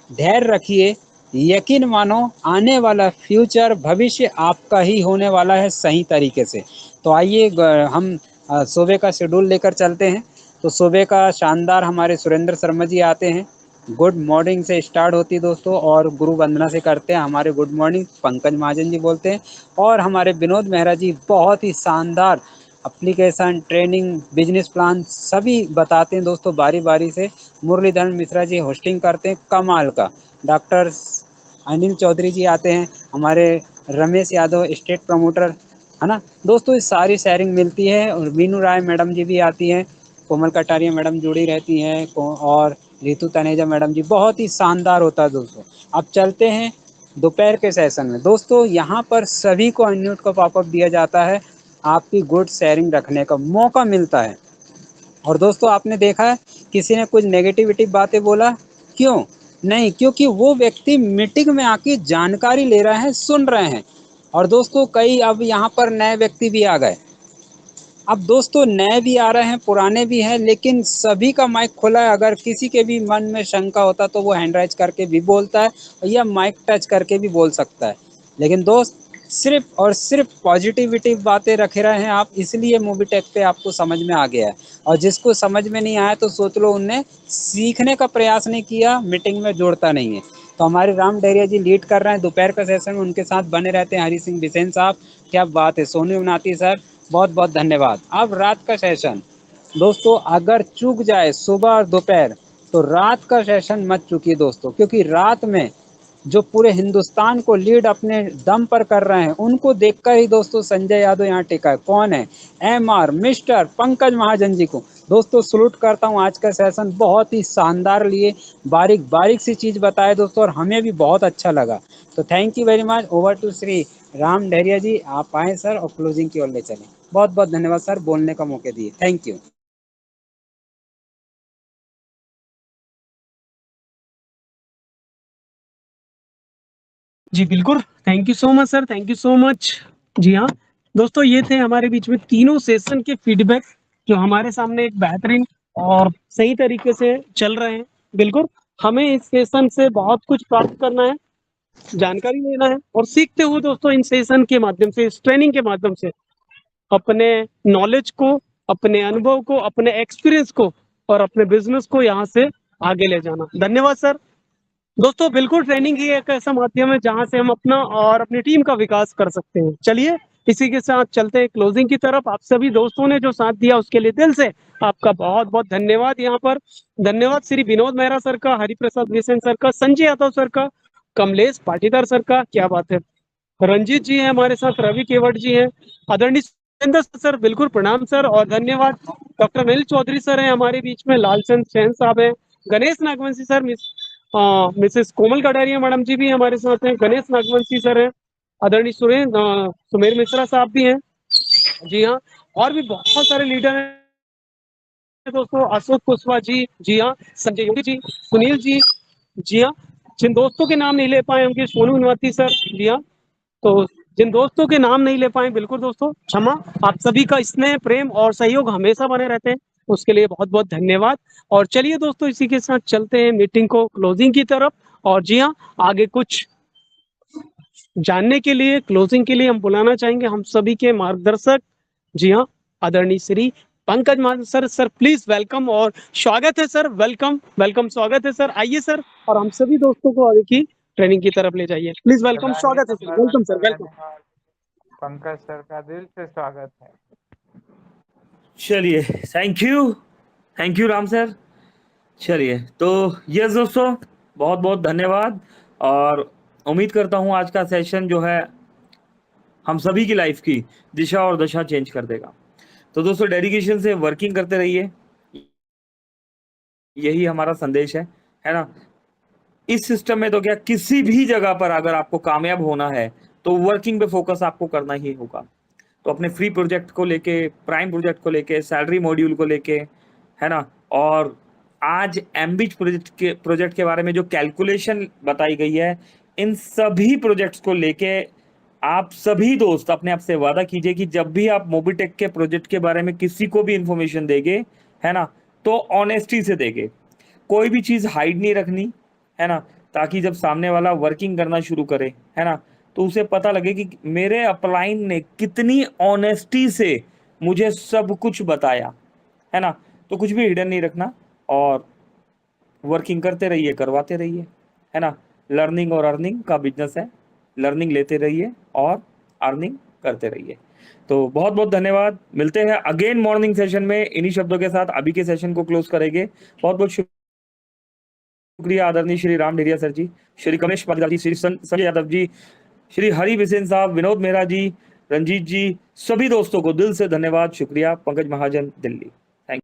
धैर्य रखिए, यकीन मानो, आने वाला फ्यूचर भविष्य आपका ही होने वाला है सही तरीके से। तो आइए हम सुबह का शेड्यूल लेकर चलते हैं। तो सुबह का शानदार हमारे सुरेंद्र शर्मा जी आते हैं, गुड मॉर्निंग से स्टार्ट होती है दोस्तों और गुरु वंदना से करते हैं। हमारे गुड मॉर्निंग पंकज महाजन जी बोलते हैं और हमारे विनोद मेहरा जी बहुत ही शानदार एप्लीकेशन, ट्रेनिंग, बिजनेस प्लान सभी बताते हैं दोस्तों बारी बारी से। मुरलीधर मिश्रा जी होस्टिंग करते हैं कमाल का। डॉक्टर अनिल चौधरी जी आते हैं, हमारे रमेश यादव स्टेट प्रमोटर, है ना दोस्तों। इस सारी शेयरिंग मिलती है और वीनू राय मैडम जी भी आती हैं, कोमल कटारिया मैडम जुड़ी रहती हैं और रितु तनेजा मैडम जी। बहुत ही शानदार होता है दोस्तों। अब चलते हैं दोपहर के सेशन में। दोस्तों, यहाँ पर सभी को अनम्यूट का पॉपअप दिया जाता है, आपकी गुड शेयरिंग रखने का मौका मिलता है। और दोस्तों, आपने देखा है किसी ने कुछ नेगेटिविटी बातें बोला, क्यों नहीं? क्योंकि वो व्यक्ति मीटिंग में आके जानकारी ले रहे हैं, सुन रहे हैं। और दोस्तों कई अब यहाँ पर नए व्यक्ति भी आ गए। अब दोस्तों नए भी आ रहे हैं, पुराने भी हैं, लेकिन सभी का माइक खुला है। अगर किसी के भी मन में शंका होता तो वो हैंड राइज करके भी बोलता है या माइक टच करके भी बोल सकता है। लेकिन दोस्त सिर्फ और सिर्फ पॉजिटिविटी बातें रखे रहे हैं आप, इसलिए मूवी टेक पे आपको समझ में आ गया है। और जिसको समझ में नहीं आया तो सोच लो उनने सीखने का प्रयास नहीं किया, मीटिंग में जोड़ता नहीं है। तो हमारे राम डहरिया जी लीड कर रहे हैं दोपहर का सेशन, उनके साथ बने रहते हैं हरी सिंह बिसेन साहब, क्या बात है, सोनू उनाती सर, बहुत बहुत धन्यवाद। अब रात का सेशन दोस्तों, अगर चूक जाए सुबह और दोपहर तो रात का सेशन मत चूकिए दोस्तों, क्योंकि रात में जो पूरे हिंदुस्तान को लीड अपने दम पर कर रहे हैं उनको देखकर ही दोस्तों संजय यादव यहाँ टिका है। कौन है? MR मिस्टर पंकज महाजन जी को दोस्तों सलूट करता हूँ। आज का सेशन बहुत ही शानदार लिए, बारीक बारीक सी चीज बताए दोस्तों, और हमें भी बहुत अच्छा लगा। तो thank you very much. Over to Shri Ram Dahariya ji, आप आए सर और क्लोजिंग की ओर ले चलें। बहुत बहुत धन्यवाद सर, बोलने का मौके दिए, थैंक यू। जी बिल्कुल, thank you so much sir, thank you so much. जी हाँ दोस्तों, ये थे हमारे बीच में तीनों सेशन के फीडबैक जो हमारे सामने एक बेहतरीन और सही तरीके से चल रहे हैं। बिल्कुल, हमें इस सेशन से बहुत कुछ प्राप्त करना है, जानकारी लेना है और सीखते हुए दोस्तों इन सेशन के माध्यम से, इस ट्रेनिंग के माध्यम से अपने नॉलेज को, अपने अनुभव को, अपने एक्सपीरियंस को और अपने बिजनेस को यहाँ से आगे ले जाना। धन्यवाद सर। दोस्तों बिल्कुल, ट्रेनिंग ही एक ऐसा माध्यम है जहां से हम अपना और अपनी टीम का विकास कर सकते हैं। चलिए इसी के साथ चलते हैं क्लोजिंग की तरफ। आप सभी दोस्तों ने जो साथ दिया उसके लिए दिल से आपका बहुत बहुत धन्यवाद। यहाँ पर धन्यवाद श्री विनोद मेहरा सर का, हरिप्रसाद बिसेन सर का, संजय यादव सर का, कमलेश पाटीदार सर का, क्या बात है, रंजीत जी हैं हमारे साथ, रवि केवट जी हैं, आदरणीय सुरेंद्र सर, बिल्कुल प्रणाम सर और धन्यवाद। डॉक्टर अनिल चौधरी सर हैं हमारे बीच में, लालचंद सैन साहब हैं, गणेश नागवंशी सर, मिसेस कोमल कटारिया मैडम जी भी हमारे साथ हैं, गणेश नागवंशी सर हैं, आदरणीय सुमेर मिश्रा साहब भी हैं। जी हाँ, और भी बहुत सारे लीडर हैं दोस्तों, अशोक कुशवाहा जी, जी हाँ, संजय योगी जी, सुनील जी, जी हाँ, जिन दोस्तों के नाम नहीं ले पाए होंगे, सोनू उनवाती सर, जी हाँ, तो जिन दोस्तों के नाम नहीं ले पाए बिल्कुल दोस्तों क्षमा। आप सभी का स्नेह, प्रेम और सहयोग हमेशा बने रहते हैं, उसके लिए बहुत बहुत धन्यवाद। और चलिए दोस्तों इसी के साथ चलते हैं मीटिंग को क्लोजिंग की तरफ। और जी हाँ, आगे कुछ जानने के लिए, क्लोजिंग के लिए हम बुलाना चाहेंगे हम सभी के मार्गदर्शक, जी हाँ, आदरणीय श्री पंकज महाजन सर। सर प्लीज वेलकम और स्वागत है सर, वेलकम वेलकम, स्वागत है सर। आइए सर और हम सभी दोस्तों को आगे की ट्रेनिंग की तरफ ले जाइए, प्लीज वेलकम, स्वागत है sir, welcome sir, welcome. Pankaj sir का दिल से स्वागत है। चलिए, थैंक यू राम सर। चलिए तो यस दोस्तों, बहुत बहुत धन्यवाद और उम्मीद करता हूँ आज का सेशन जो है हम सभी की लाइफ की दिशा और दशा चेंज कर देगा। तो दोस्तों डेडिकेशन से वर्किंग करते रहिए, यही हमारा संदेश है ना। इस सिस्टम में तो क्या, किसी भी जगह पर अगर आपको कामयाब होना है तो वर्किंग पे फोकस आपको करना ही होगा। तो अपने फ्री प्रोजेक्ट को लेके, प्राइम प्रोजेक्ट को लेके, सैलरी मॉड्यूल को लेके, है ना, और आज एम्बिट प्रोजेक्ट के बारे में जो कैलकुलेशन बताई गई है, इन सभी प्रोजेक्ट्स को लेके आप सभी दोस्त अपने आप से वादा कीजिए कि जब भी आप मोबिटेक के प्रोजेक्ट के बारे में किसी को भी इंफॉर्मेशन देंगे, है ना, तो ऑनेस्टी से देंगे, कोई भी चीज हाइड नहीं रखनी, है ना, ताकि जब सामने वाला वर्किंग करना शुरू करे, है ना, तो उसे पता लगे कि मेरे अपलाइन ने कितनी ऑनेस्टी से मुझे सब कुछ बताया, है ना। तो कुछ भी हिडन नहीं रखना और वर्किंग करते रहिए, करवाते रहिए, है ना। लर्निंग और अर्निंग का बिजनेस है, लर्निंग लेते रहिए और अर्निंग करते रहिए। तो बहुत बहुत धन्यवाद, मिलते हैं अगेन मॉर्निंग सेशन में इन्हीं शब्दों के साथ अभी के सेशन को क्लोज करेंगे। बहुत बहुत शुक्रिया आदरणीय श्री राम डहरिया सर जी, श्री कमलेश पाटीदार जी, श्री संजय यादव जी, श्री हरि बिसेन साहब, विनोद मेहरा जी, रंजीत जी, सभी दोस्तों को दिल से धन्यवाद, शुक्रिया। पंकज महाजन, दिल्ली।